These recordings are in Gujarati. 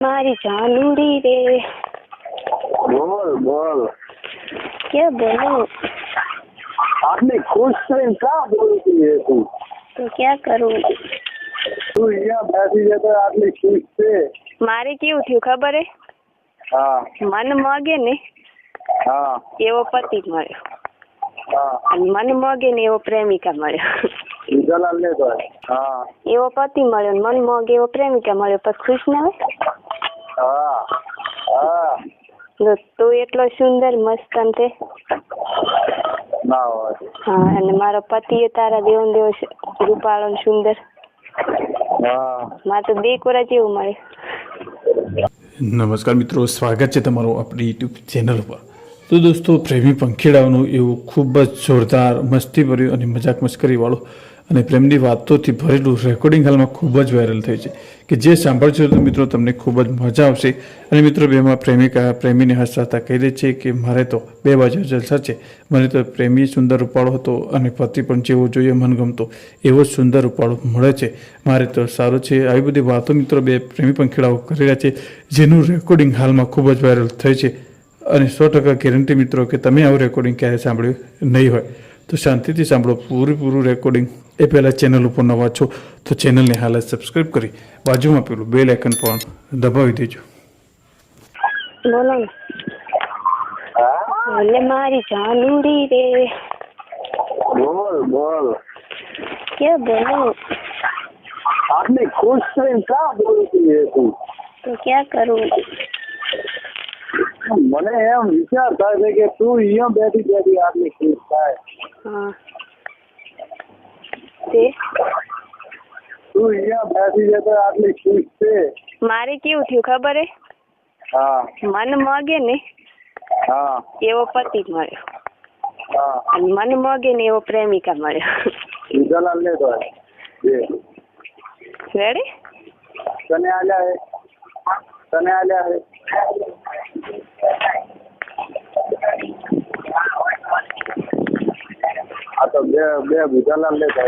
મારી જાનુડી રે. બોલ બોલ. क्या बोलूं? आपने खुश से क्या बोलती है तू? तो क्या करूं? તું અહીંયા બેસી જતો આટલી ખુશ છે. મારે કેવું થયું ખબર હે? હા મન મગે ને હા એવો પતિ મળ્યો, હા અને મન મગે ને એવો પ્રેમિકા મળ્યો. જલાલ લે તો. હા એવો પતિ મળ્યો ને મન મગે એવો પ્રેમિકા મળ્યો, પછી ખુશ ના હોય? હા હા જો તું એટલો સુંદર મસ્ત અંતે ના હોય. હા, અને મારો પતિ એ તારા દેવન દેવ રૂપાળો ને સુંદર. હા મારે તો બે કોરા જેવું મળે. નમસ્કાર મિત્રો, સ્વાગત છે તમારું આપણી યુટ્યુબ ચેનલ ઉપર. તો દોસ્તો, પ્રેમી પંખીડાઓનું એવું ખૂબ જ જોરદાર મસ્તીભર્યું અને મજાક મસ્કરીવાળું અને પ્રેમની વાતોથી ભરેલું રેકોર્ડિંગ હાલમાં ખૂબ જ વાયરલ થઈ છે, કે જે સાંભળશો તો મિત્રો તમને ખૂબ જ મજા આવશે. અને મિત્રો બેમાં પ્રેમિકા પ્રેમીને હસતા કહી દે છે કે મારે તો બે બાજુ જલસા છે, મને તો પ્રેમી સુંદર રૂપાળો હતો અને પતિ પણ જેવો જોઈએ મનગમતો એવો સુંદર રૂપાળો મળે છે, મારે તો સારું છે. આવી બધી વાતો મિત્રો બે પ્રેમી પંખીડાઓ કરી રહ્યા છે, જેનું રેકોર્ડિંગ હાલમાં ખૂબ જ વાયરલ થઈ છે. અને 100% ગેરંટી મિત્રો કે તમે આવું રેકોર્ડિંગ ક્યારે સાંભળ્યું નહીં હોય, તો શાંતિથી સાંભળો પૂરું રેકોર્ડિંગ. એ પહેલાં ચેનલ ઉપર નવા છો તો ચેનલને હાલ જ સબસ્ક્રાઈબ કરી બાજુમાં પેલું બેલ આઇકન પણ દબાવી દેજો. બોલો ને. એટલે મારી જાનુડી રે. બોલ બોલ. क्या बोलूं? आपने खुश से क्या बोलती है तू? तो क्या करूं? મને એમ વિચાર થાય છે કે તું અહીંયા બેઠી બેઠી આટલી ખુશ થાય. હા તે તું અહીંયા બેસી જતો આટલી ખુશ છે. મારે કેવું થયું ખબર હે? હા મન મગે ને હા એવો પતિ મળ્યો, હા અને મન મગે ને એવો પ્રેમિકા મળ્યો. જલાલ લે તો. રેડી? તને આલ્યા હે, તને આલ્યા હે. આ તો બે ભૂજાલાલ લે તો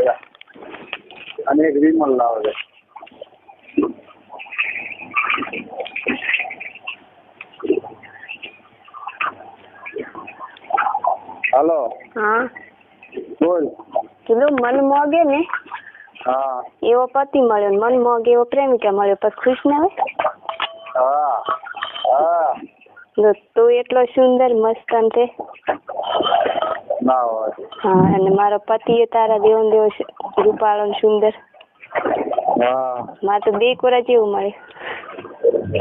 અને એક વિમલ લાવે છે. હાલો હા બોલ. કીધું મન મગે ને હા એવો પતિ મળ્યો ને મન મગે એવો પ્રેમિકા મળ્યો, પછી ખુશ ના હોય? હા હા જો તું એટલો સુંદર મસ્ત અંતે ના હોય. હા, અને મારો પતિ એ તારા દેવન દેવ રૂપાળો ને સુંદર. હા મારે તો બે કોરા જેવું મળે.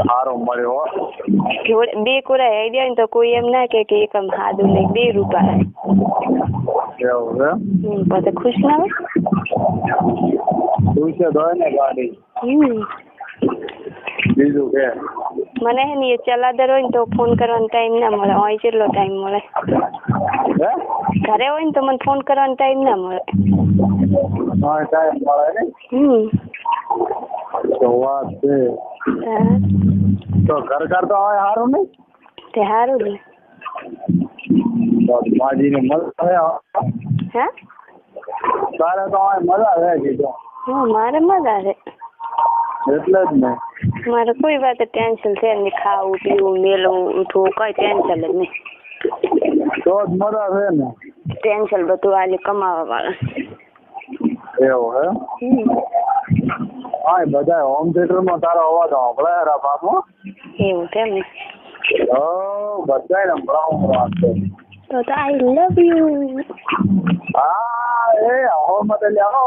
સારો મળ્યો. જોડે બે કોરા આવી જાય ને તો કોઈ એમ ના કે એક આમ હાદું નહીં, બે રૂપાળા. એવું છે. પછી ખુશ ના હોય? તું છે ધોય ને ગાડી. બીજું કે મને હે ને એ ચલાદર હોય ને તો ફોન કરવાનો ટાઈમ ના મળે. અહીં કેટલો ટાઈમ મળે? ઘરે હોય ને તો મને ફોન કરવાનો ટાઈમ ના મળે. હા ટાઈમ મળે ને. તો વાત છે. તો ઘર કરતો હોય સારું નહીં? તે સારું ને. તો માજીને મજા આવે. હા તારે તો મજા આવે કીધું. હા, મારે મજા છે. એટલે જ ને. મારે કોઈ વાત ટેન્શન છે નહીં. ખાવું પીવું મેળવું ઉઠવું કઈ ટેન્શન જ નહીં. તો જ મજા છે ને. ટેન્શન બધું આજે કમાવા વાળા. એવું હે? હા બધા હોમ થિયેટર માં તારો અવાજ સાંભળાય રા બાપુ. એવું છે ને. બધા સંભળાવું વાત છે. તો આઈ લવ યુ. હા એ હો મત લ્યાવો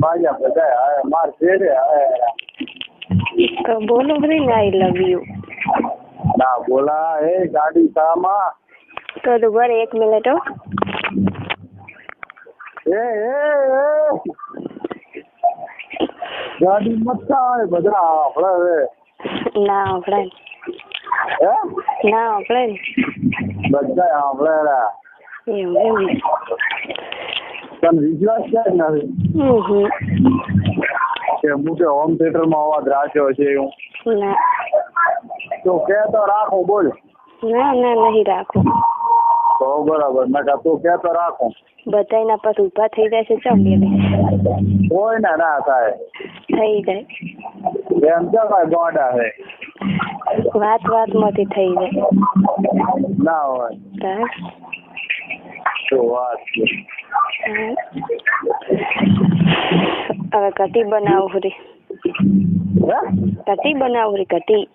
માજા બધા માર છેડે. તો બોલો ભરી ને આઈ લવ યુ. ના બોલા એ ગાડી સામા. તો બરે 1 મિનિટ હો. એ ગાડી મત આવે બધા આપણે. ના આપણે હે ના આપણે બધા આપણે. એવું એમ. તને વિશ્વાસ છે નથી કે હું કે હોમ થિયેટર માં અવાજ રાખ્યો છે એવું? ના તો કે તો રાખો બોલ. ના નહીં રાખો. તો બરાબર. ના તું કે તો રાખો. બધાના પાસ ઉભા થઈ જાય છે. ચાલ કોઈ ના થાય થઈ જાય એમ કેમ ગોડા છે વાત માંથી થઈ જાય ના હોય તાર શું વાત છે હવે કઢી બનાવું રી હે કઢી બનાવું રી કઢી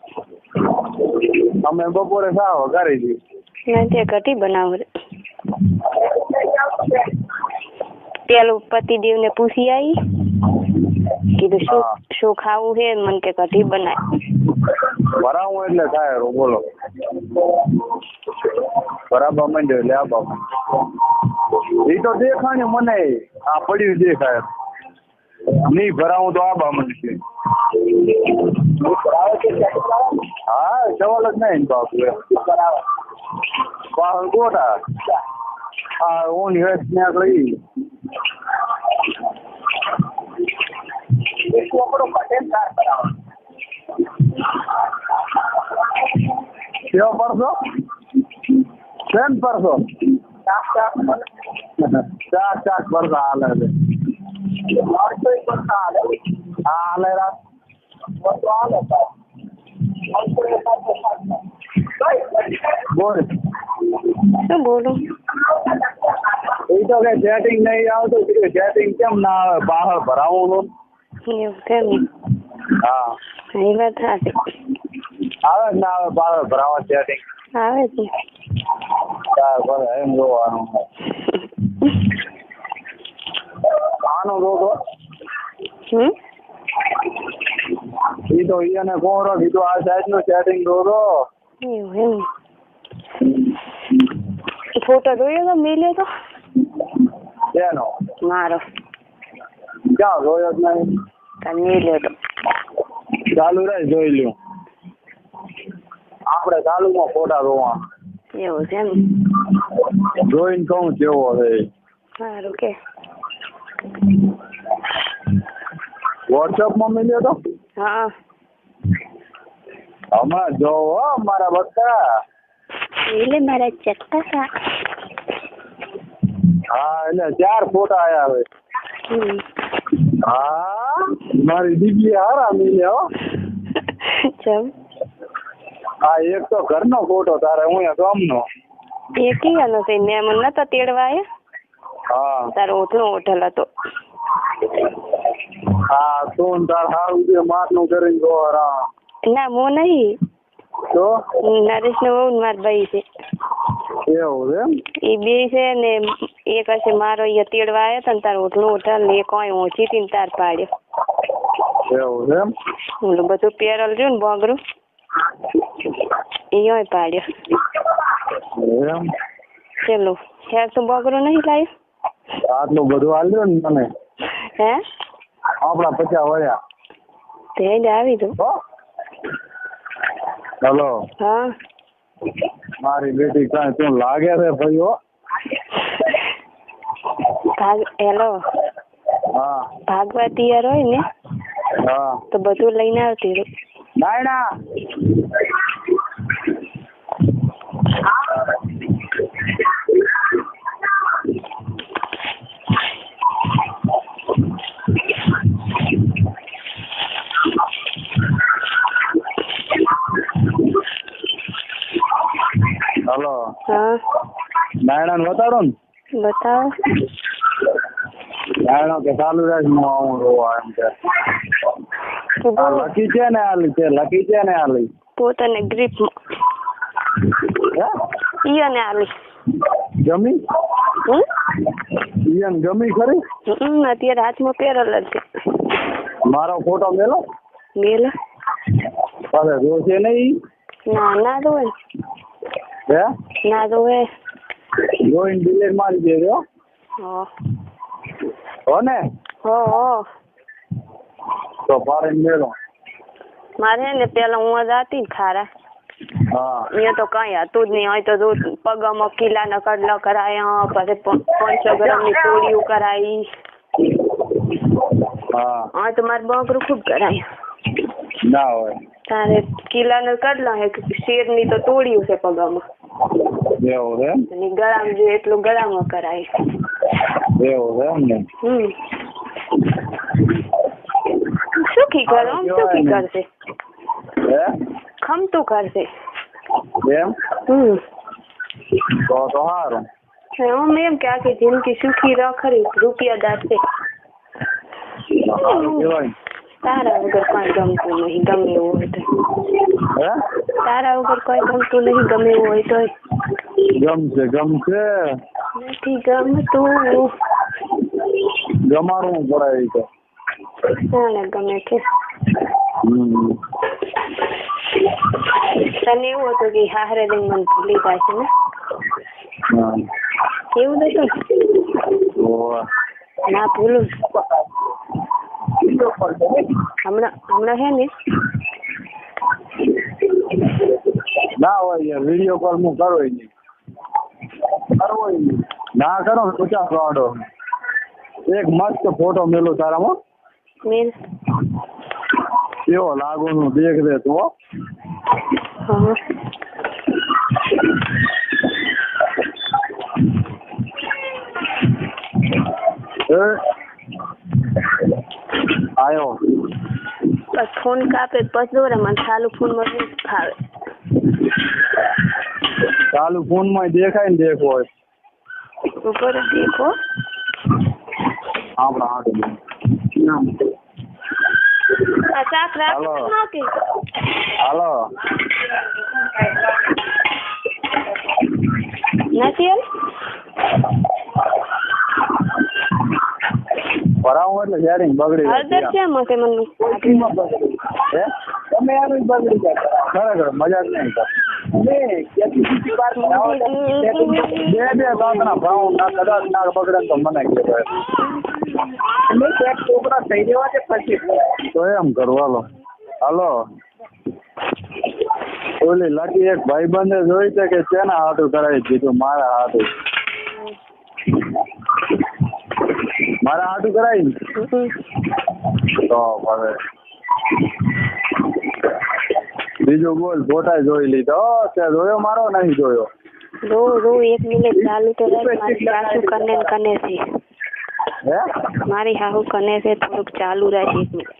અમે બપોરે સાવ કરી દી મેં તે કઢી બનાવું રી પેલું પતિદેવ ને પૂછી આવી કીધું શું ખાવું છે મને કે કઢી બનાય ભરાવું એટલે થાય બોલો બરાબર માંડ્યો એટલે આ બાબા એ તો દેખાણ્યું મને આ પડ્યું દેખાય નહીં ભરાવું તો આ બાબત છે હા સવાલ જ નહીં બાપુ પાહણ ગોટા હા ઊંઘ હેઠ ત્યાં લઈ કેવો પરસો શેન પરસો ચાક પરસો હાલે છે હા હાલે રાત બોલ શું બોલું એ તો કઈ સેટિંગ નહીં આવતું સેટિંગ કેમ ના આવે બહાર ભરાવું એવું કેમ હા એ વાત સાચી આવે જ ના આવે બહાર ભરાવા સેટિંગ આવે જ ને ભલે એમ જોવાનું આનો રોતો ઈ તો ઈને કોણ કીધું આ સાઈડ નું સેટિંગ રોતો એવું ફોટો જોયો તો મેલ્યો તો એનો મારો ક્યાં જોયો જ નહીં કાલ મેલ્યો તો ચાલુ રહે જોઈ લ્યો આપણે ચાલુમાં ફોટા જોવા એવું છે એમ જોઈને કહું કેવો છે સારું કે વોટ્સઅપ માં મળ્યો તો હા હમણાં જોવો મારા બચ્ચા એટલે મારા ચક્કા હા એટલે 4 ફોટા આયા હવે હા મારી દીકરી હારા મળ્યા ચમ હા એક તો ઘરનો ફોટો તારે હું ગામનો એ કીવાનો છે મેં મને નતો તેડવા આયા હા તારો ઓઠલો હોટલ હતો હા તું તાર હારું જે માટલું કરીને ગોરા ના મો નહીં તો નરેશ નો બહુ માર ભાઈ છે એવું એમ એ બે છે ને એક હશે મારો અહીંયા તેડવા આવ્યો તો ને તાર ઓઠલું હોટલ ને કોઈ ઓછી થી તાર પાડ્યો એવું એમ ઓલું બધું પેરલ રહ્યું ને બોગરું એ પાડ્યો એમ ચલો હેર તો બોગરું નહીં લાવ્યું આટલું બધું આલ્યો ને મને હે આપડા 50 વળ્યા તે આવી દો હલો હા મારી બેટી કાંઈ તું લાગે છે ભાઈઓ હેલો હા ભાગવા તૈયાર હોય ને હા તો બધું લઈને આવતી રહું નાયણા હલો હા નાયણા ને બતાડો ને બતાવો નાયણા કે ચાલુ રાખ હું આવું રોવા એમ કે આ લકી છે ને આલી છે લકી છે ને આલી પોતાને ગ્રીપ હે ઈયાને આલી ગમી ઈયન ગમી ખરી અત્યારે હાથમાં પહેરેલ જ છે મારો ફોટો મેલો મેલો અરે જોશે નહીં ના જોવે હે ના જોવે જોઈને ડિલેટ મારી દેજો હો ને હો તો પારે મેલો મારે ને પેલા હું જ હતી ને ખારા હા અહીંયા તો કઈ હતું જ નહીં હોય તો જો પગમાં કિલ્લાના કડલા કરાયા પછી 500 ગ્રામની તોડીઓ કરાવી હા તો મારે બકરું ખૂબ કરાયું ના હોય તારે કિલ્લાના કડલા હે શેરની તો તોડ્યું છે પગમાં એવું એમ અને ગળામાં જોઈએ એટલું ગળામાં કરાય એવું એમ ને સુખી ઘર આમ સુખી ઘર છે હે ખમતું ઘર છે એમ તો સારું આમ એમ કે આખી જિંદગી સુખી રહ ખરી રૂપિયાદાર છે સારું કહેવાય તારા વગર કોઈ ગમતું નહીં ગમે એવું હોય તો હે તારા વગર કોઈ ગમતું નહીં ગમે એવું હોય તો ગમશે નથી ગમતું ગમાડવું પડે એ તો કોને ગમે કે તને એવું હતું કે હારે લઈને મને ભૂલી જાય છે ને એવું નતું ના ભૂલું હમણાં હે ને ના હોય વિડીયો કોલ હું કરો નહીં ના કરો ને 50 વાળો એક મસ્ત ફોટો મેલો તારામાં મેલ કેવો લાગુ નું દેખ દે તું હા આયો બસ ફોન કાપે પછી દોરે મને ચાલુ ફોન માં ફાવે ચાલુ ફોન માં દેખાય ને દેખો ઉપર દેખો આપણા હાથ ચાક રાખ કે હાલો નથી ભરાવું એટલે શેરિંગ બગડી હળદર કેમ હશે મને હે તમે આનું બગડી જાય ખરેખર મજાક નહીં બે દાંતના ભાવ ના કદાચ ના બગડે તો મને છોકરા થઈ જવા છે પછી તો એમ કરો હાલો ઓલી લાઠી એક ભાઈબંધે જોઈ છે કે તેના હાથું કરાવી દીધું મારા હાથું કરાવી તો હવે બીજું બોલ ફોટા જોઈ લીધો તે જોયો મારો નહીં જોયો રો 1 મિનિટ ચાલુ તો મારી સાસુ કને છે હે મારી હાહુ કને છે થોડુંક ચાલુ રાખ 1 મિનિટ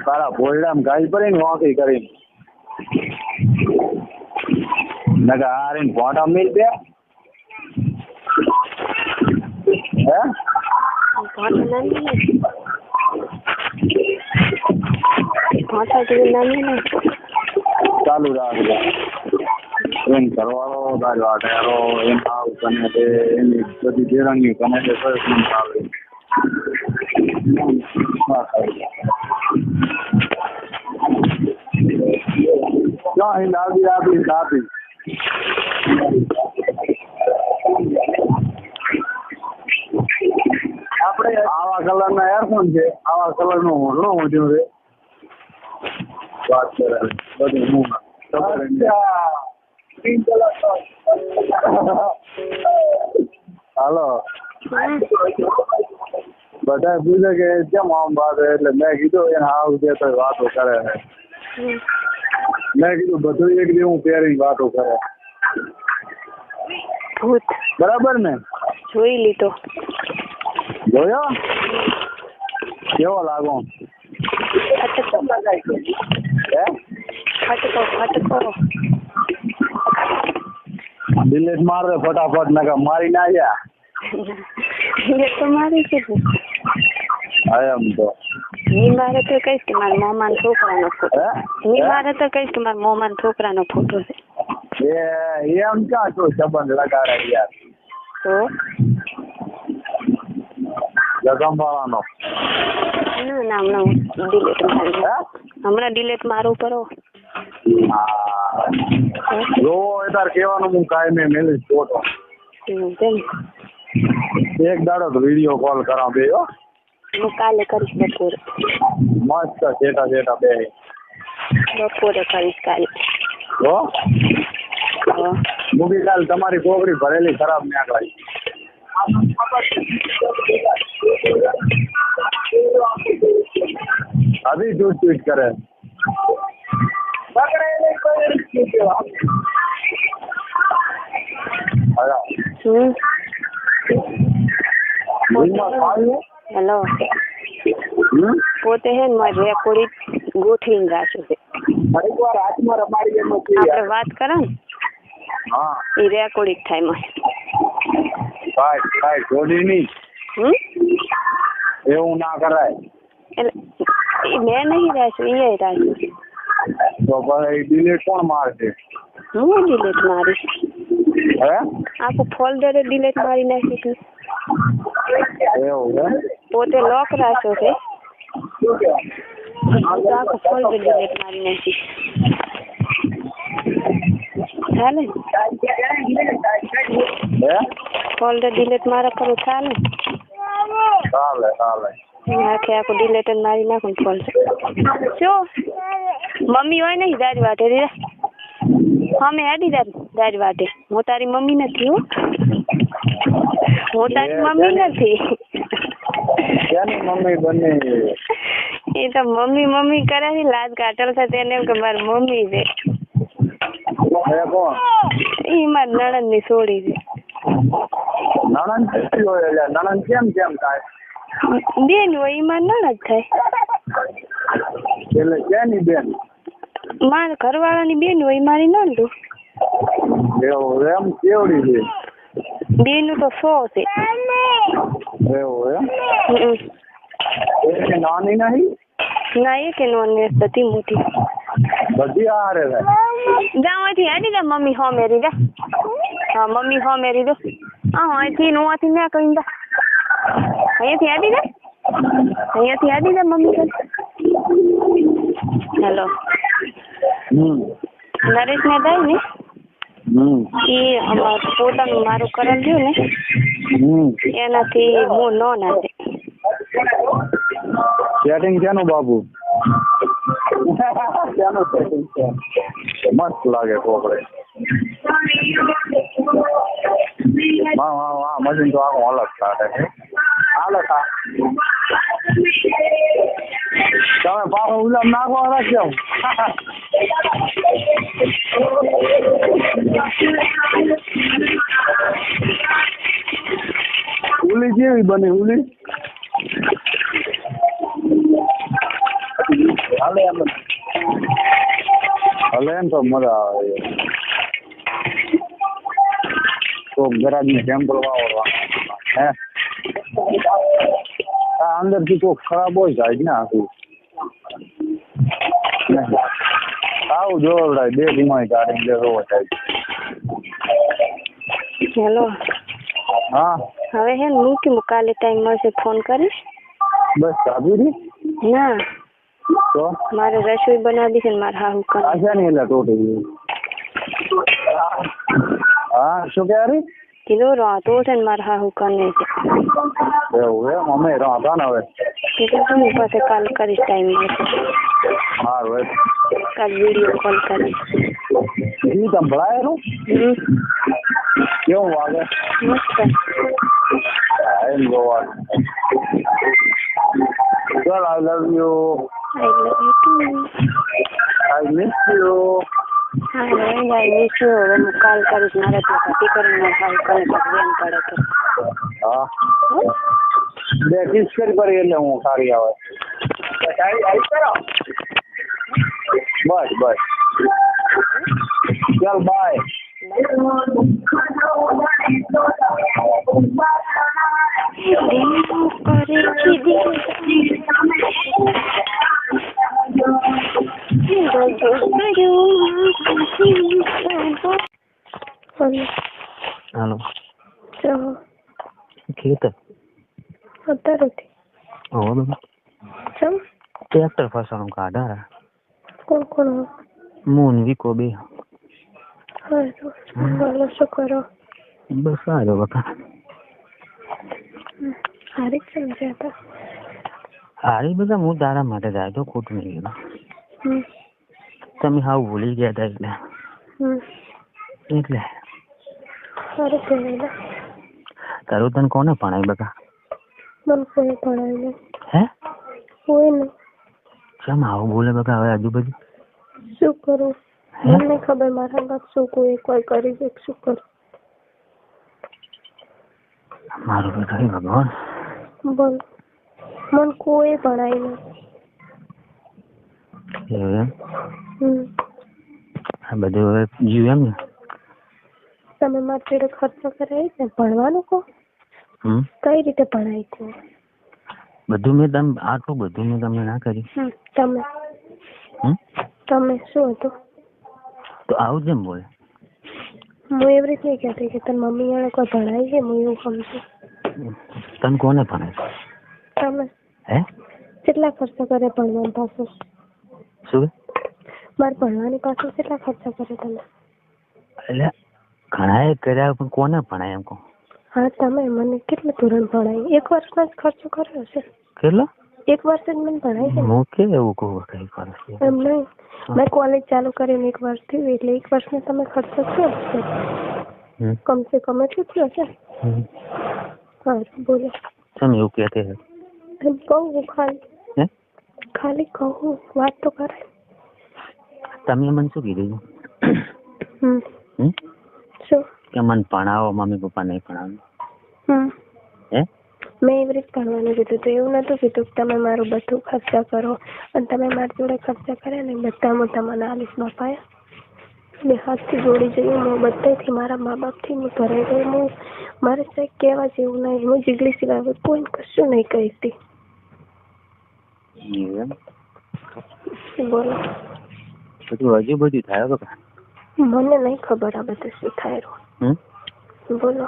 તારા ભોયડામાં ગાય પડીને વાંકી કરીને નકા હારીને ફોટા મિલ દે હે ચાલુ રાખજો એમ કરવાનો તારો આટેરો એમ આવ કને તે એની બધી દેરાણી કને તે સરસ નહીં આવે ક્યાં લાવી આપી આપણે આવા કલર ના એરફોન છે આવા કલર નું હોડલો મોડ્યું છે વાત કરે બધું હાલો બધા પૂછે કે કેમ આમ વાત એટલે મેં કીધું એને આવું છે તો વાતો કરે છે મેં કીધું બધું એક જેવું પહેરી વાતો કરે બરાબર ને જોઈ લીધો જોયો કેવો લાગો ફટકો ડિલીટ માર દે ફટાફટ નકા મારી ના જા તો મારી છે એમ તો ની મારે તો કઈશ કે મારા મોમાન છોકરાનો ફોટો ની મારે તો કઈશ કે મારા મોમાન છોકરાનો ફોટો છે એમ ક્યાં તો સંબંધ લગાડે યાર તો જગમવાળાનો ના હમણાં ડિલેટ મારું કરો જો તાર કેવાનું હું કાયમી મેલીશ ફોટો એક દાડો તો વિડીયો કોલ કરાવ બે હું કાલે કરીશ બપોરે મસ્ત સેટા બે બપોરે કરીશ કાલે મૂકી કાલ તમારી કોકરી ભરેલી ખરાબ નીકળાઈ अभी जो ट्वीट करे હેલો પોતે હે ને મારી રેકોર્ડિંગ ગોઠવીને રાખ્યું છે. એકવાર હાથમાં રમાડી એમ નથી. આપણે વાત કરો ને હા એ રેકોર્ડિંગ થાય માં. ભાઈ જોડી નહીં એવું ના કરાય. એટલે મેં નહીં રાખ્યું, એ રાખ્યું. તો ભાઈ ડિલીટ કોણ મારશે? હું ડિલીટ મારીશ. હે આખું ફોલ્ડર ડિલીટ મારી નાખીશું. એવું હે? પોતે લોક રાખ્યો છે તો આખું ફોલ્ડર ડિલીટ મારી નાખીશ. ચાલે હે ફોલ્ડર ડિલીટ મારા કરું ચાલે? ચાલે આખે આખું ડિલીટ મારી નાખું ફોલ્ડર. શું મમ્મી હોય ને દારી વાટે અમે હેડી દારી વાટે. હું તારી મમ્મી નથી. હું તારી મમ્મી નથી. ક્યાંની મમ્મી બની? એ તો મમ્મી કરે છે, લાજ કાઢલ છે તેને એમ કે મારી મમ્મી છે. હે કોણ? એ મારી નણંદ ની છોડી છે. નણંદ હોય એટલે નણંદ કેમ થાય? બેન હોય એ મારી નણંદ થાય. એટલે ક્યાંની બેન? મારા ઘરવાળાની બેન હોય મારી નણંદ. એવું એમ? કેવડી છે? બેનું તો 100 છે. એવું એમ? હમ. નાની નહીં? ના એ કે નોન બધી મોટી બધી હારે છે. જા અહીંથી હેડી જા મમ્મી હો મેરી જા. હા મમ્મી હો મેરી દો. હા અહીંથી નોથી મેં કહી દા. અહીંયાથી હેડી જા. અહીંયાથી હેડી જા મમ્મી કહે. હેલો નરેશ ને જાય ને એ પોતાનું મારું કરેલ રહ્યું ને એનાથી હું ન નાખે. સેટિંગ ક્યાંનું બાબુ? ક્યાંનું સેટિંગ છે? મસ્ત લાગે કોકડે. હા મશીન તો આખું અલગ કાઢે છે. હાલો તમે પાછો ઉલામ નાખવા રાખજો. ઉલી કેવી બની? ઉલી હાલે એમ તો મજા આવે. તો ગરાજ ને સેમ્પલ વાળવા હે અંદર થી કોઈ ખરાબ હોય જાય ને આખું આવું જોવડાય 2 ટીમાં ગાડી લેવો થાય. હેલો હા હવે હે મૂકી કાલે ટાઈમ મળશે ફોન કરીશ. બસ સાબુરી ના તો મારે રસોઈ બનાવી છે ને મારે હાહુ કર. આશા નહીં એટલે ટોટી. હા શું કહે રે? કીધું રાતો છે ને મારે હાહુ કરને છે. એવું એમ? અમે રાતા ને હવે કીધું તમે પાસે કાલ કરીશ ટાઈમ મળશે. સારું કાલ વિડીયો કોલ કરીશ. એ સંભળાયેલું કેવું વાગે? મસ્ત. એમ જોવાનું. ચાલ I love you. I love you too. I miss you. હા આઈ મિસ યુ. હવે હું કાલ કરીશ. મારે તો ઘટી કરીને હાલ કરે તો બેન પડે તો હા 2 કિસ કરી એટલે હું સારી આવે. બસ ચાલ બાય. હાલો ખેતર અત્યારે ટ્રેક્ટર ફસવાનું કાઢા કોણ મૂન વીકો બે. બોલો શું કરો? બસ સારો બકા. હારી છે ને જતા હારી બધા હું તારા માટે જાય તો ખોટું નહીં ગયેલું. તમે હાવ ભૂલી ગયા હતા એટલે સારું કહેવાય. તારું તને કોને ભણાય બકા? મને કોઈ ભણાય નહીં. હે કોઈ નહીં. કેમ આવું બોલે બકા? હવે આજુબાજુ શું કરું મને ખબર. મારા બાપ શું કોઈ કરી દે શું કરું? મારું બેટા ભગવાન બોલ મને કોઈ ભણાય નહીં. એવું એમ? હમ આ બધું હવે જીવ એમ ને? તમે મારા જોડે ખર્ચો કરાવી છે ભણવાનું કહો કઈ રીતે ભણાય છે? બધું મેં તમે આટલું બધું મેં તમને ના કર્યું. તમે શું હતું? તો આવું જ એમ બોલે. હું એવી રીતે નહીં કહેતી કે તારી મમ્મી એને કોઈ ભણાય છે, હું એવું સમજુ. તને કોને ભણાય? તમે હે કેટલા ખર્ચો કરે ભણવાની પાછળ? શું? મારે ભણવાની પાછળ કેટલા ખર્ચા કરે તમે? એટલે ઘણા એ કર્યા પણ કોને ભણાય એમ કહું? હા તમે મને કેટલું ધોરણ ભણાય? 1 વર્ષનો જ ખર્ચો કર્યો છે. કેટલો? 1 વર્ષ જ મને ભણાય છે. હું કે એવું કહું કઈ વર્ષ એમ નહીં, મેં કોલેજ ચાલુ કરીને 1 વર્ષ થયું એટલે 1 વર્ષનો તમે ખર્ચો થયો છે કમસે કમ એટલું થયો છે. હા બોલો. તમે એવું કહેતે હે? એમ કહું ખાલી કહું, વાત તો કરાય. તમે મને શું કીધું? શું કે મને ભણાવો, મમ્મી પપ્પા નહીં ભણાવો. હે મેં એવી રીતે ભણવાનું કીધું તો એવું નતું કીધું કે તમે મારું બધું ખર્ચા કરો અને તમે મારી જોડે ખર્ચા કર્યા ને બધા હું તમને આલીશ બાપાએ. બે હાથથી જોડી જઈએ હું બધાથી મારા મા બાપથી હું ભરાઈ ગઈ. હું મારે સાહેબ કહેવા જેવું નહીં. હું જીગલી સિવાય કોઈ કશું નહીં કહેતી. બોલો. બધું હજુ બધું થાય બકા. મને નહીં ખબર આ બધું શું થાય રહ્યું. બોલો.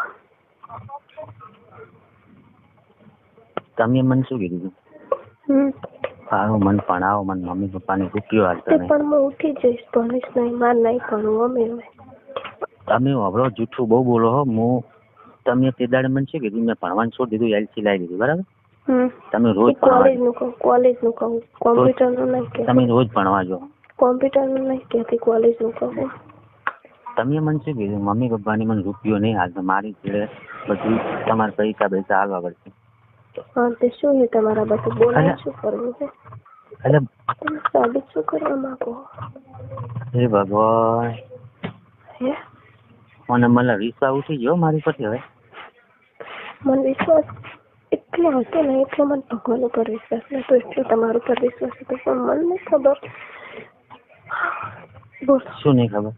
તમે મને શું કીધું? સારું મને ભણાવો, મને મમ્મી પપ્પાને રૂપિયો હાલતો નહીં. પણ હું ઉઠી જઈશ, ભણીશ નહીં, માર નહીં ભણવું અમે. તમે હબળો જૂઠું બહુ બોલો હો. હું તમે તે દાડે મને શું કીધું? મેં ભણવાનું છોડી દીધું, એલસી લાવી દીધું, બરાબર? તમે રોજ કોલેજનું કહું, કોલેજનું કહું, કોમ્પ્યુટરનું નહીં કે. તમે રોજ ભણવા જો. કોમ્પ્યુટરનું નહીં કહેતી, કોલેજનું કહું. તમે મને શું કીધું? મમ્મી પપ્પાની મને રૂપિયો નહીં હાલતો, મારી જોડે બધું તમારે પૈસા પૈસા હાલવા પડશે. હા તે શું છે તમારા બધું બોલાય શું કરવું છે? એટલે સાબિત શું કરવા માંગો? હે ભગવાન. હે મને મને વિશ્વાસ ઉઠી ગયો મારી પરથી. હવે મને વિશ્વાસ એટલો હતો ને એટલો મને ભગવાન ઉપર વિશ્વાસ નતો, એટલો તમારા ઉપર વિશ્વાસ હતો. પણ મને નહીં ખબર. બોલ શું નહીં ખબર?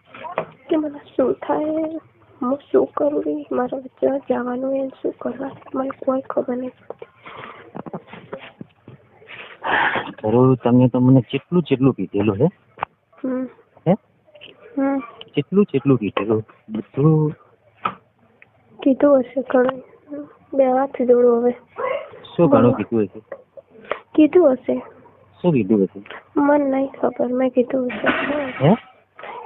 કે મને શું થાય, હું શું કરું, મારા વચ્ચે જવાનું એ શું કરવા મને કોઈ ખબર નહીં પડતી. જરૂર તમે તો મને કેટલું કીધેલું હે? હે કેટલું કીધેલું? બધું કીધું હશે ઘણું. બે હાથ જોડો હવે. શું ઘણું કીધું હશે? કીધું હશે. શું કીધું હશે? મને નહીં ખબર. મેં કીધું હશે. હે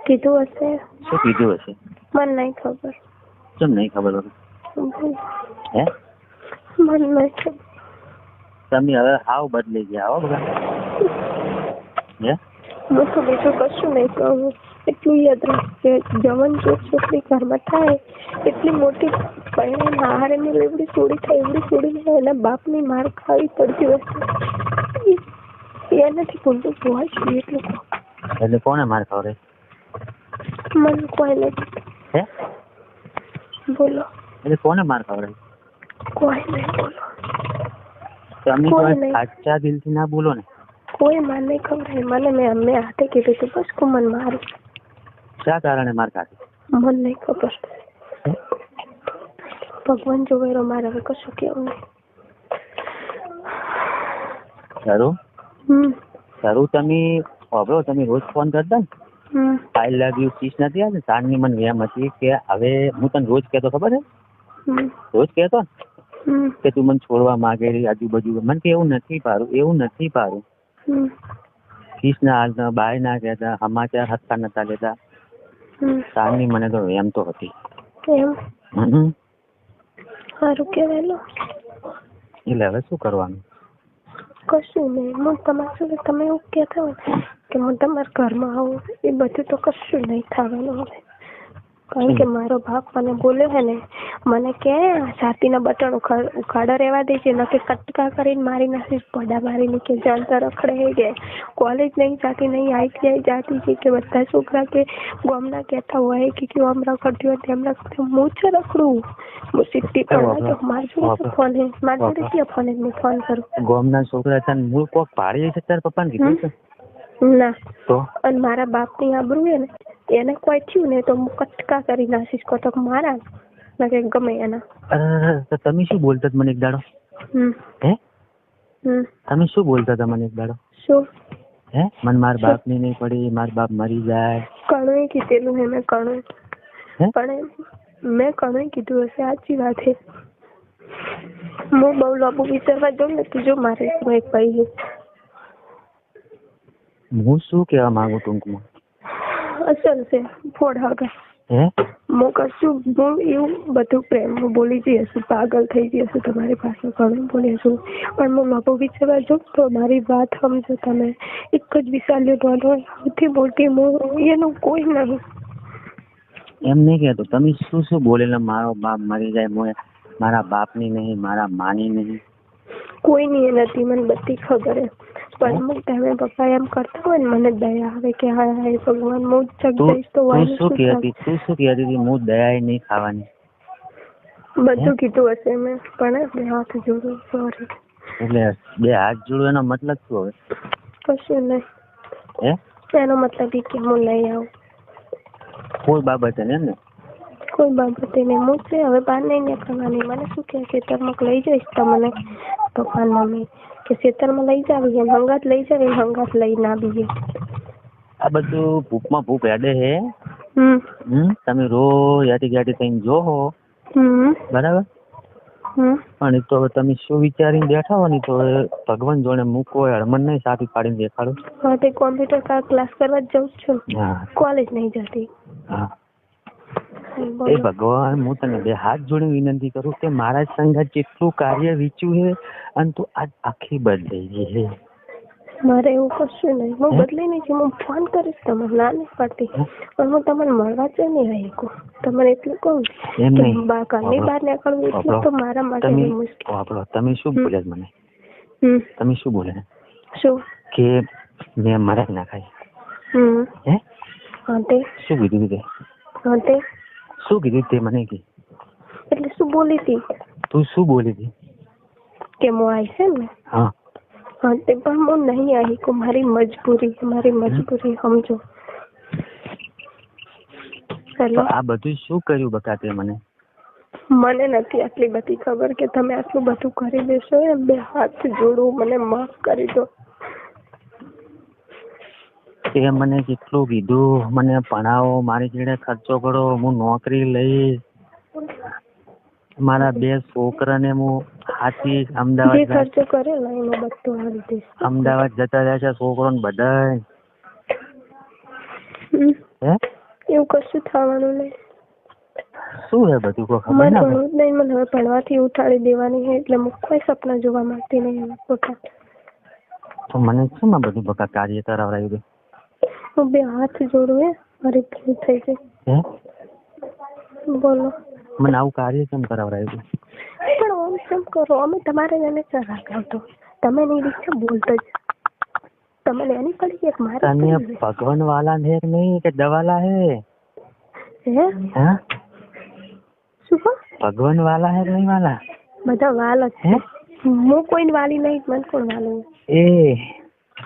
કીધું હશે. શું કીધું હશે? મને નહીં ખબર. કેમ નહીં ખબર? હે મને નહીં ખબર. તમે હવે હાવ બદલી ગયા હો બધા. હે હું તો બીજું કશું નહીં કહું. એટલું યાદ રાખજે, જવાન જો છોકરી ઘરમાં થાય એટલી મોટી પહેલા હારેની એવડી સોડી થાય, એવડી સોડી એના બાપની માર ખાવી પડતી હશે. એનાથી ભૂલતું જોવા જોઈએ એટલું. એટલે કોને માર ખાવ? મને કોઈ નહીં. હે બોલો. એટલે કોને માર ખાવ? કોઈ નહીં. બોલો. તમે સાચા દિલથી ના બોલો ને. કોઈ માર નહીં ખબર. મને મેં હાથે કીધું તું બસ કો મને મારું. શા કારણે માર ખાધી? મને નહીં ખબર. ભગવાન જોવેરો મારે હવે કશું કેવું નહીં. સારું તમે વાપરો. તમે રોજ ફોન કરતા ને આઈ લવ યુ કિસ નથી આવે સાંજની મને એમ હતી કે હવે હું તને રોજ કહેતો ખબર છે? રોજ કહેતો કે તું મને છોડવા માંગે આજુબાજુ. મને કે એવું નથી પારું. કિસ ના હાલતા, બાય ના કહેતા, સમાચાર હસતા નતા લેતા. સાંજની મને તો એમ તો હતી. સારું કહેવાય. એટલે હવે શું કરવાનું? કશું નહીં. હું તમારે તમે એવું કહેતા હોય કે હું તમારા ઘરમાં આવું, એ બધું તો કશું નહીં થવાનું હવે. કારણ કે મારો બાપ મને બોલ્યો હે ને, મને કે છાતીના બટન ઉખાડા રહેવા દે છે, નકે કટકા કરીને મારી નાખીશ, પડા મારીને કે જાણતા રખડે કે કોલેજ નહીં જાતી, નહીં ITI જાતી છે કે બધા છોકરા કે ગામના કહેતા હોય કે આમ રખડતી હોય તેમ રખડતી. હું છે રખડું. હું સિટી પર મારી જોડે ફોન હે, મારી જોડે ક્યાં ફોન હે? હું ફોન કરું. ગામના છોકરા તને મૂળ કોક પાડી છે તાર પપ્પાને કીધું છે? ના તો અને મારા બાપની આબરૂ હે ને એને કોઈ થયું ને તો હું કટકા કરી નાખીશ કોતક મારા ના કે ગમે એના. અરે તો તમે શું બોલતા મને એક દાડો? હે તમે શું બોલતા હતા મને એક દાડો? શું? હે મને મારા બાપ ની નહીં પડી, મારા બાપ મરી જાય. કણું કીધેલું હે મેં કણું. પણ મેં કણું કીધું હશે, સાચી વાત છે. હું બહુ લાંબુ વિચારવા જાઉં ને તું જો મારે એક ભાઈ હું શું કહેવા માંગુ ટૂંકમાં? અસલ છે ફોડ હગા. હે હું કશું હું એવું બધું પ્રેમ હું બોલી જઈ હશું, પાગલ થઈ જઈ હશું તમારી પાસે ઘણું બોલી હશું, પણ હું લાંબુ વિચારવા જાઉં તો મારી વાત સમજો તમે. એક જ વિચાર્યો તો સૌથી મોટી હું એનું કોઈ નહીં. એમ નહીં કહેતો, તમે શું શું બોલેલા મારો બાપ મરી જાય, મારા બાપની નહીં, મારા માની નહીં, કોઈની એ નથી, મને બધી ખબર હે. પણ અમુક ટાઈમે પપ્પા એમ કરતા હોય ને મને દયા આવે કે હા હા ભગવાન હું જગદીશ તો તું શું કહેતી હતી? હું દયા નહીં ખાવાની બધું કીધું હશે મેં, પણ બે હાથ જોડું સોરી. એટલે બે હાથ જોડું એનો મતલબ શું હવે? કશું નહીં. હે એનો મતલબ એ કે હું નહીં આવું કોઈ બાબતે ને? એમ ને કોઈ બાબતે નહીં. હું છે હવે બહાર નહીં નીકળવાની. મને શું કે ખેતરમાં લઈ જઈશ તમને પપ્પા મમ્મી કે ખેતરમાં લઈ જાવી હંગાત લઈ જાવી હંગાત લઈ ના બીજે. આ બધું ભૂખમાં ભૂખ હેડે હે. તમે રોજ યાટી ગાટી થઈને જો હો બરાબર, પણ એ તો તમે શું વિચારીને બેઠા હો ને તો ભગવાન જોડે મૂકો હળમન નહીં સાથી પાડીને દેખાડો. હા તે કોમ્પ્યુટર ક્લાસ કરવા જ જાઉં છું, કોલેજ નહીં જતી. હા એ ભગવાન હું તને બે હાથ જોડીને વિનંતી કરું કે મારા સંગાત જેટલું કાર્ય વીચ્યું છે અને તું આજ આખી બદલાઈ ગઈ છે. મારે એવું કશું નહીં, હું બદલાઈ નહીં છું. હું ફોન કરીશ તમને, ના નહીં પડતી, પણ હું તમને મળવા જ નહીં આવી શકું. તમને એટલું કહું કે ઘરની બહાર નીકળવું એટલે તો મારા માટે મુશ્કેલ. તમે શું બોલ્યા મને? તમે શું બોલ્યા? શું કે મેં મરા ના ખાઈ? હે હા તે શું કીધું તે? હા તે શું કીધું તે મને કે? એટલે શું બોલી હતી? તું શું બોલી હતી? કે હું આવી છે ને. હા હા તે પણ હું નહીં આવી કો, મારી મજબૂરી સમજો. આ બધું શું કર્યું બકા તે મને? મને નથી આટલી બધી ખબર કે તમે આટલું બધું કરી દેશો. એમ બે હાથ જોડું, મને માફ કરી દો. તે મને કેટલું કીધું મને ભણાવો, મારી જોડે ખર્ચો કરો, હું નોકરી લઈશ, મારા બે છોકરાને હું હાથી અમદાવાદ ખર્ચો કરેલો એનો બધું આવી દઈશ. અમદાવાદ જતા રહ્યા છે છોકરોને બધા. એવું કશું થવાનું નહીં. શું હે બધું કોઈ ખબર મને ભણવું જ નહીં. મને હવે ભણવાથી ઉઠાડી દેવાની છે એટલે હું કોઈ સપના જોવા માંગતી નહીં. તો મને શું માં બધું બકા કાર્ય કરાવડાવ્યું? હું બે હાથ જોડું હે, મારી ભૂલ થઈ ગઈ. બોલો મને આવું કાર્ય કેમ કરાવડાવ્યું? પણ આમ કેમ કરો? અમે તમારે એને ચરાવતો, તમે એની રીતે બોલતો જ તમને એની પડી એક મારે. તને ભગવાન વાલા હે નહીં કે દવાલા હે? હા શું ભગવાન વાલા હે નહીં વાલા? બધા વાલ જ છે. હું કોઈ વાલી નહીં. મને કોણ વાલું?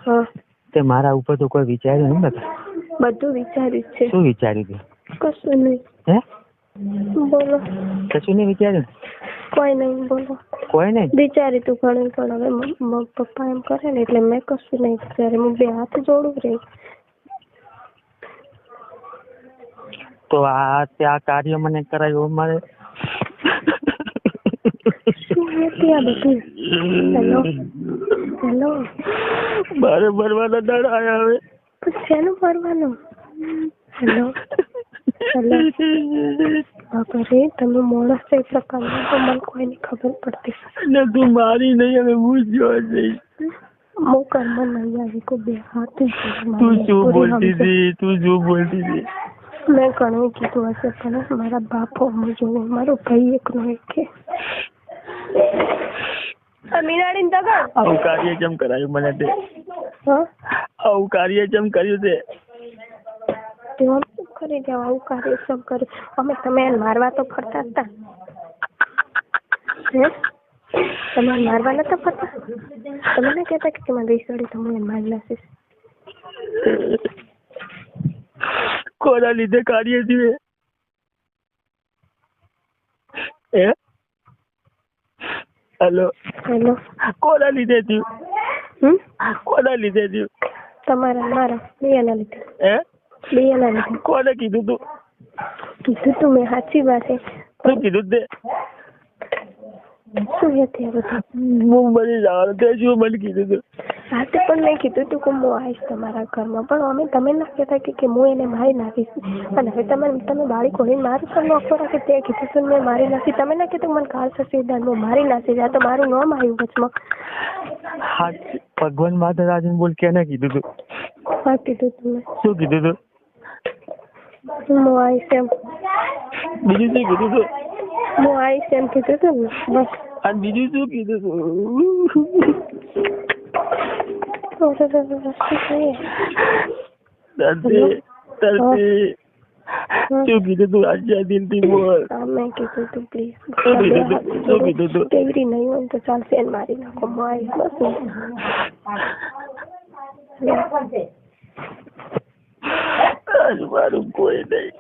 હા તે મારા ઉપર તો કોઈ વિચાર્યું નહીં બતા? બધું વિચાર્યું છે. શું વિચાર્યું તું? કશું નહીં. હે બોલો. કશું નહીં વિચાર્યું? કોઈ નહીં. બોલો. કોઈ નહીં વિચાર્યું તું ઘણું, પણ હવે પપ્પા એમ કરે ને એટલે મેં કશું નહીં વિચાર્યું. હું બે હાથ જોડું રહી. તો આ કાર્ય મને કરાયું મારે શું હતી આ બધું? હેલો મારે ભરવાના દાડા આવ્યા હવે. શેનું ભરવાનું? હેલો બાપરે તમે માણસ છે એક પ્રકારનો, તો મને કોઈની ખબર પડતી ને તું મારી નહીં હવે હું જોવા જઈશ. હું કર્મ નહીં આવી કોઈ બે હાથ. તું શું બોલતી હતી? મેં ઘણું કીધું હશે પણ મારા બાપો હું જોઉં, મારો ભાઈ એકનો એક છે. આવું કાર્ય કેમ કરાયું મને તે? આવું કાર્ય કેમ કર્યું તે? કરી જાવ આવું કાર્ય સબ કર્યું. અમે તમે મારવા તો ફરતા હતા. તમે મારવા નતા ફરતા? તમે ના કહેતા કે તમે બેસડી તમે મારી નાખીશ. કોના લીધે કાર્ય થયું એ? હેલો હેલો, કોના લીધે થયું? કોના લીધે થયું? તમારા મારા બેના લીધે. હે? બેના લીધે. કોને કીધું તું? કીધું તું મેં, સાચી વાત છે. શું કીધું તે? શું હતી આ બધું? હું બની જવાનું તે શું મને કીધું તું? રાતે પણ મેં કીધું તું કે હું આવીશ તમારા ઘરમાં, પણ અમે તમે ના કહેતા કે હું એને મારી નાખીશ. અને હવે તમે બાળી ખોલીને મારું ઘરનો અફો રાખે તે કીધું તું મેં મારી નાખી. તમે ના કીધું મને કાલ થશે હું મારી નાખીશ. આ તો મારું નામ આવ્યું વચમાં. હા, ભગવાન માતા રાજન બોલ કેને કીધું તું? હા કીધું તું મેં. શું કીધું તું? હું આવીશ એમ. બીજું શું કીધું તું? હું આવીશ એમ કીધું તું ને બસ. અને બીજું શું કીધું તું? શું કીધું તું? આજ્યા દિલથી બોલ. મેં કીધું તું પ્લીઝ. શું કીધું તું? કેવરી નહીં હોય તો ચાલશે એને મારી નાખો. હું આવીશ બસ. મારું કોઈ નહીં.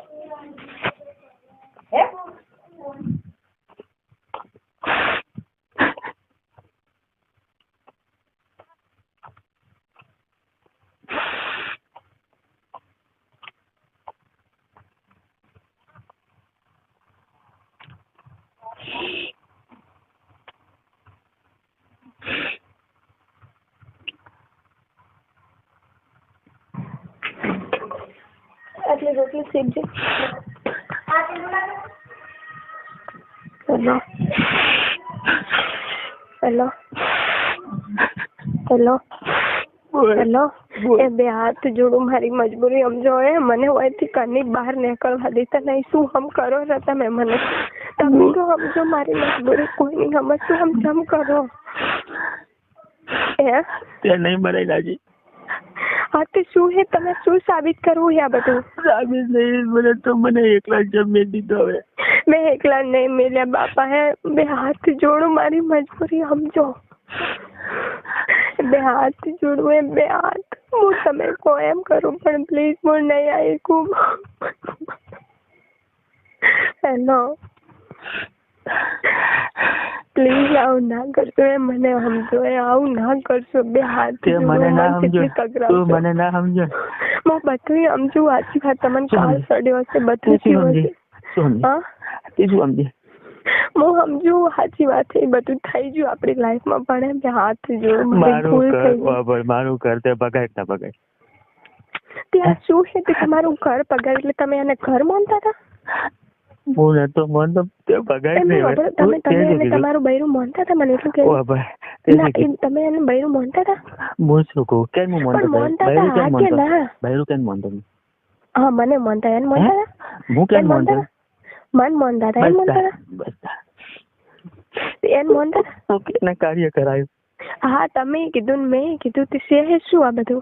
આટલી રોટલી શીખજે. Hello hello hello hello. એ બે હાથ જોડું, મારી મજબૂરી સમજો. મને હોયથી ઘરની બહાર નીકળવા દેતા નહીં. શું હમ કરો છો તમે? મને તમે તો સમજો મારી મજબૂરી. કોઈ નહીં સમજતું. હમ કરો તે નહીં બનાવી નાખી. હા તે શું હે? તમે શું સાબિત કરવું છે આ બધું? સાબિત નહીં મને તો મને એકલા જ મેં દીધો. હવે મેં એકલા નહીં મેલ્યા બાપા. હે બે હાથ જોડું, મારી મજબૂરી સમજો. બે હાથ જોડવું એમ બે હાથ. હું તમે કહો એમ કરું પણ પ્લીઝ હું નહીં આવી. ખૂબ હેલો પ્લીઝ આવું ના કરશો. એ મને સમજો. આવું ના કરશો. બે હાથ મને ના સમજો. મને ના સમજો. હું બધું સમજુ. સાચી વાત. તમને કાલ સડ્યો હશે બધું. હા તે શું સમજે? હું સમજુ. સાચી વાત છે. બધું થઈ ગયું આપણી લાઈફમાં. પણ બે હાથ જો મારું ઘર તે બગાડ ના બગાડ. ત્યાં શું છે કે તમારું ઘર બગાડ એટલે તમે એને ઘર માનતા હતા? હું નતો માનતો. તે બગાડ તમે એને તમારું બૈરું માનતા હતા? મને એટલું કે તમે એને બૈરું માનતા હતા? હું શું કહું? કેમ હું માનતો? બૈરું કેમ માનતો? હા મને માનતા. એને માનતા હતા? હું કેમ માનતો? મન માનતા હતા. એને માનતા હતા? એને માનતા હતા? ઓકે ના કાર્ય કરાયું. હા તમે કીધું ને મેં કીધું. તે છે શું આ બધું?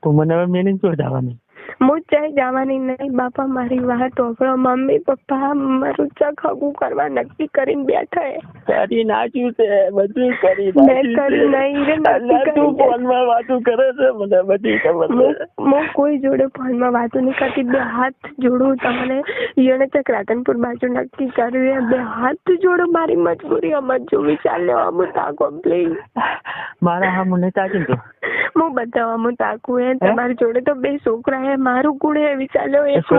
તો મને હવે મેં નહીં જવાની. હું ચાહે જવાની નહીં બાપા. મારી વાત ઓગળો. મમ્મી પપ્પા મારું ચખવું કરવા નક્કી કરીને બેઠા. કરી નાખ્યું છે બધું. કરી મેં કરી નહીં રે. તું ફોનમાં વાતું કરે છે મને બધી ખબર છે. હું કોઈ જોડે ફોનમાં વાતું નહીં કરતી. બે હાથ જોડું તમને. ઈયોને ચક રાધનપુર બાજુ નક્કી કર્યું. બે હાથ જોડું. મારી મજબૂરી સમજો. વિચાર લેવા હું તાકો પ્લીઝ. મારા હા મને તાકી તો હું બતાવવા હું તાકું. તમારી જોડે તો બે છોકરા હે. મારું ગુણ હે. વિચાર લો. એક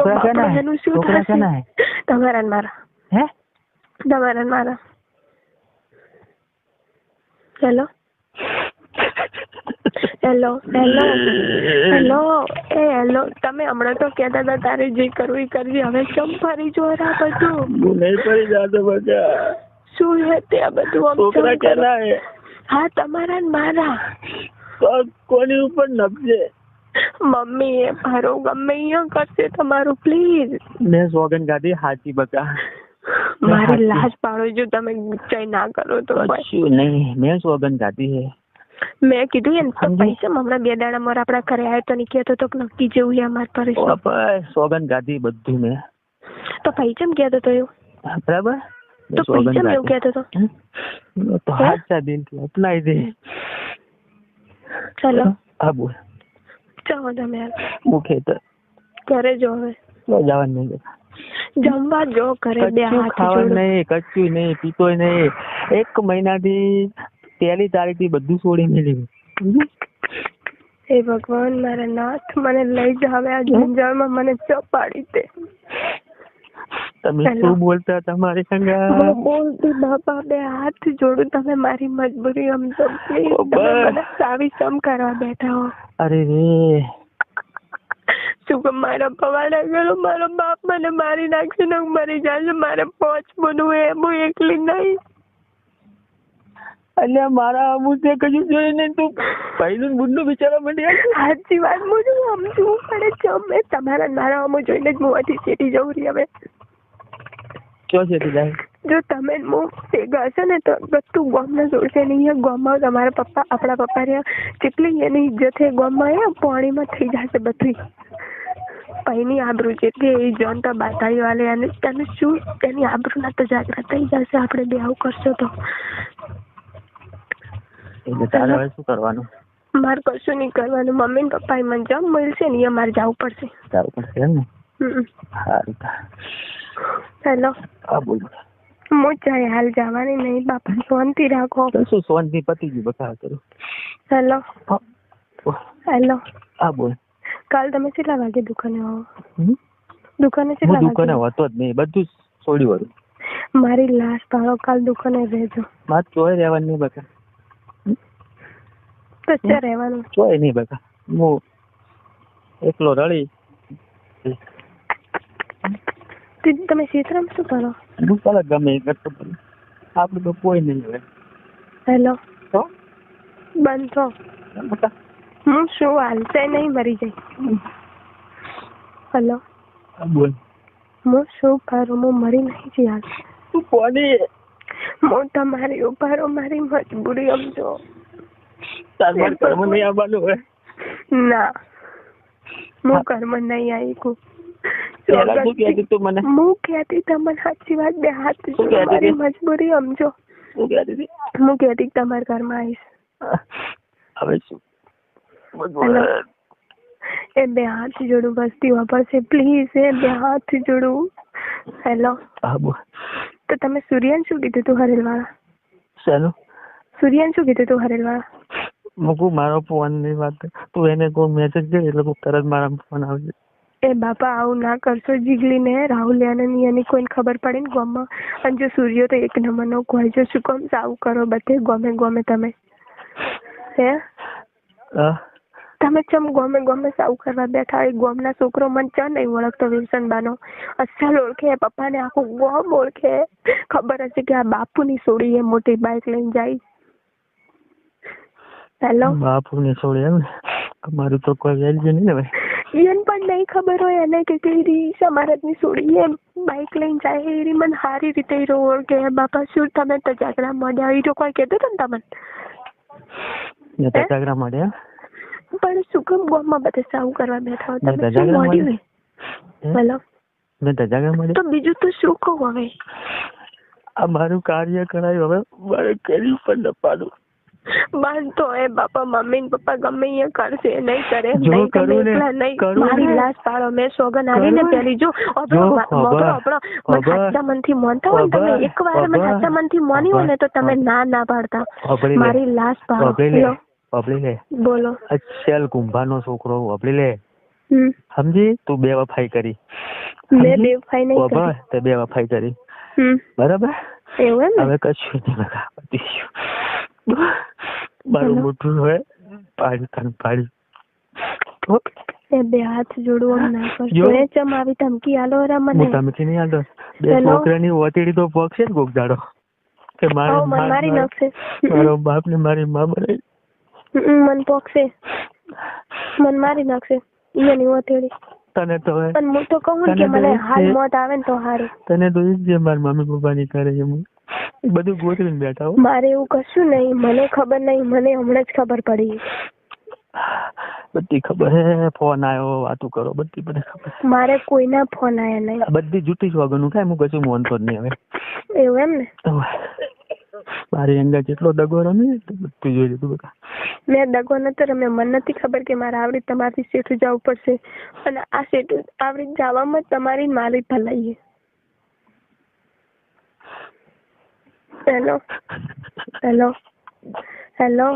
એનું શું થશે? તમારા ને મારા. હે તમારા ને મારા. Hello hello hello hello hello. તમે હમણાં તો કહેતા હતા તારે જે કરવું એ કરવી. હવે કેમ ફરી જોરા બધું? હું નહીં ફરી જાતો બધા. શું હે તે આ બધું? છોકરા કેના હે? હા તમારા ને મારા. કોની ઉપર નપજે? મમ્મી એ ભરો ગમે અહીંયા કરશે તમારું પ્લીઝ. મેં સોગન ગાધી હાચી બકા. મારી લાજ પાડો. જો તમે ગુસ્સા ના કરો તો શું નહીં. મેં સોગન ગાધી હે. મેં કીધું એને પૈસા હમણાં 2 દાડા મારા આપણા ઘરે આવ્યો તો નહીં કહેતો તો નક્કી જેવું છે અમારે પર. સોગન ગાધી બધું મેં. તો પૈસા કહેતો તો એવું બરાબર? તો પૈસા એવું કહેતો તો હાચા દિલથી અપનાવી દે. ચલો હા બોલ. જાઓ તમે હું ખેતર ઘરે જો હવે જવાનું નહીં. જમવા જો ઘરે બે હાથ ખાવાનું જોડો. નહીં, કચ્યું નહીં, પીતોય નહીં. 1 મહિનાથી 1 તારીખથી બધું છોડી મેળવ્યું. હે ભગવાન મારા નાથ મને લઈ જાવ આ જંજાળમાં મને ચપાડી દે. તમે શું બોલતા તમારી સંગે? હું બોલતી બાપા બે હાથ જોડું તમે મારી મજબૂરી સમજો પ્લીઝ. તમે મને સાવી સમ કરવા બેઠા હો. અરે રે શું કે મારા પવાડા ગયો મારો બાપ મને મારી નાખશે ને હું મરી જશે. મારે પહોંચવું એ હું એકલી નહીં. અને મારા અમુક તે કજું જોઈ નહીં તું ભાઈનું બુડનું બિચારા મંડ્યા. સાચી વાત હું સમજવું પડે છે. મેં તમારા મારા અમુક જોઈને જ મોંથી ચેટી જવું રહી. હવે ક્યો છે તું જાય? જો તમે ભેગા હશે ને તો બધું ગામમાં જોડશે નહીં. ગામમાં તમારા પપ્પા આપણા પપ્પા રહ્યા જેટલી એની ઇજ્જત છે ગામમાં પાણીમાં થઈ જશે બધું. પૈની આબરૂ જેટલી એ જનતા બાતાઈ વાલે અને તમે શું એની આબરૂના તો જાગૃત થઈ જશે. આપણે બે આવું કરશો તો તારે હવે શું કરવાનું? મારે કશું નહીં કરવાનું. મમ્મી ને પપ્પા મને જમ મળશે ને એ મારે જવું પડશે. જવું પડશે એમ ને? સારું. હેલો હા બોલ. હું જાય હાલ જવાની નહીં બાપા શાંતિ રાખો. શું શાંતિ પતી ગયું બકા કરું. હેલો હેલો હા બોલ. કાલ તમે કેટલા વાગે દુકાને આવો? દુકાને હું કેટલા દુકાને વાગે? હોતો જ નહીં, બધું છોડી વળું. મારી લાશ પાડો કાલ દુકાને રહેજો. મારે ચોય રહેવાનું નહીં બકા. તો ક્યાં રહેવાનું? ચોય નહીં બકા. હું એકલો રળી. તમે ક્ષેત્રમાં શું કરો? દુકાન ગમે એ કરતો આપણે તો કોઈ નહીં હવે. હેલો તો બંધ થો. બકા હું શું હાલશે નહીં મરી જાય. હેલો બોલ. હું શું કરું? હું મરી નહીં જઈ હાલ. તું કોની? હું તમારી ઉભારો મારી મજબૂરી સમજો. તાર મારે કર્મ નહીં આવવાનું હોય. ના હું કર્મ નહીં આવી. પહેલા શું કહેતી તું મને? હું કહેતી તમને સાચી વાત બે હાથ જોડો મારી મજબૂરી સમજો. શું કહેતી હતી? હું કહેતી તમારા ઘરમાં આવીશ. હવે શું? હેલો એ બે હાથ જોડું બસતી વાપરશે પ્લીઝ. એ બે હાથ જોડું. હેલો હા બોલ. તો તમે સૂર્યાને શું કીધું તું હરેલવાળા? ચાલો સૂર્યાને શું કીધું તું હરેલવાળા? મૂકું મારો ફોન ની વાત. તું એને કોઈ મેસેજ દે એટલે તરત મારા ફોન આવશે. એ બાપા આવું ના કરશો. જીગલી ને રાહુલ એની કોઈને ખબર પડે ને ગામમાં. અને જો સૂર્ય તો એક નંબરનો કોઈ જો શું કામ આવું કરો બધે ગમે તમે હે તમે ચમ ગમે સાવું કરવા બેઠા. એ ગામના છોકરો મને ચા નહીં ઓળખતો. વિલ્સનબાનો અસલ ઓળખે. પપ્પાને આખું ગામ ઓળખે. ખબર હશે કે આ બાપુની સોડી એ મોટી બાઇક લઈને જાય. હેલો બાપુની સોડી એમ ને? અમારું તો કોઈ વેલ્યુ નહીં ને ભાઈ. એને પણ નહીં ખબર હોય એને કે કેરી સમારતની સોડી એમ બાઇક લઈને જાય. એરી મને સારી રીતે ઓળખે. બાપા શું તમે તો જાગડા મળ્યા એ તો કોઈ કહેતું હતું ને તમને? જાગડા મળ્યા પણ શું કેમ ગામમાં બધે સાવું કરવા બેઠા હોય? તમે શું મળ્યું? હેલો મેં જાગડા મળ્યા તો બીજું તો શું કહું હવે? આ મારું કાર્ય કરાયું હવે મારે કર્યું પણ નપાડું. બંધ તો એ બાપા મમ્મી ને પપ્પા ગમે એ કરશે નહીં કરે જો નહીં તમે કરું ને, એકલા નહીં. કરું મારી ને. લાશ પાડો. મેં સોગન આવી ને પેલી જો સાચા મનથી મોનતા હોય ને તમે એકવાર મને સાચા મનથી મોની હોય ને તો તમે ના પાડતા. મારી લાશ પાડો. અબળી લે બોલો. અચલ કુંભારનો છોકરો અબળી લે. સમજી? તું બે વફાઈ કરી. મેં બેવફાઈ નહીં કરી. તે બે વફાઈ કરી બરાબર. એવું એમ ને? હવે કશું નહીં બકા. મારું મોટું હોય પાડી. એ બે હાથ જોડવું આમ ના કરશો. એ ચમ આવી ધમકી આલો રા મને. હું ધમકી નહીં આલતો. બે છોકરાની ઓતેડી તો પગશે ને કોક દાડો કે મારી નાખશે. મારો બાપ ને મારી માં બનાવી મન પોકશે. મન મારી નાખશે. એની ઓતેડી તને તો પણ હું તો કહું કે મને હાલ મોત આવે ને તો હારું. તને તો જે મારી મમ્મી પપ્પા ની કરે છે બધું ગોતવીને બેઠા હો. મારે એવું કશું નહીં. મને ખબર નહીં. મને હમણાં જ ખબર પડી. બધી ખબર હે. ફોન આવ્યો વાતું કરો બધી મને ખબર. મારે કોઈના ફોન આયા નહીં. બધી જૂઠી જ વગરનું કાંઈ હું કશું મોનતો જ નહીં હવે. એવું એમ ને? મારી અંગા કેટલો દગો રમે તું જોઈ લીધું બધા. મેં દગો નથી રમ્યો. મને નથી ખબર કે મારે આવડી તમારથી શેઠું જવું પડશે અને આ શેઠું આવડી જવામાં તમારી મારી ભલાઈ. Hello hello hello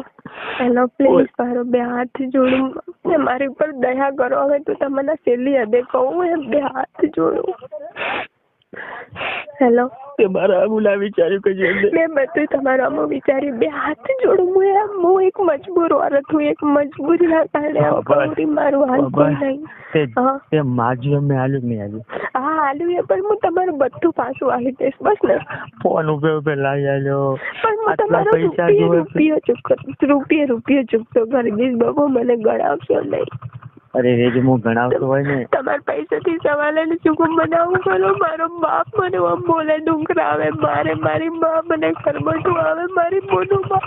hello please મારો 2 હાથ જોડું ને મારી ઉપર દયા કરો. હવે તો તમને છેલ્લી હદે કહું એમ 2 હાથ જોડું. હેલો તે મારા આમુલા વિચાર્યું કે મેં બધું તમારું આમ વિચાર્યું. 2 હાથ જોડું. હું એક મજબૂર औरत હું. એક મજબૂરીના કારણે મારું હાલ કોઈ નહીં. તે માજી અમે આલ્યું નહીં આલ્યું. હા આલ્યું એ પણ હું તમારું બધું પાછું આલી દઈશ બસ ને. ફોન ઉભે લાવી આલ્યો પણ હું તમારો રૂપિયો ચૂકતો કરી દઈશ. બાબુ મને ગણાવશો નહીં. અરે રેજ હું ગણાવતો હોય ને તમારા પૈસાથી સવાલ ને ચૂકું બનાવું કરો. મારો બાપ મને આમ બોલે ડુંગરા આવે મારે. મારી મા મને ખરબટું આવે. મારી બોનું બાપ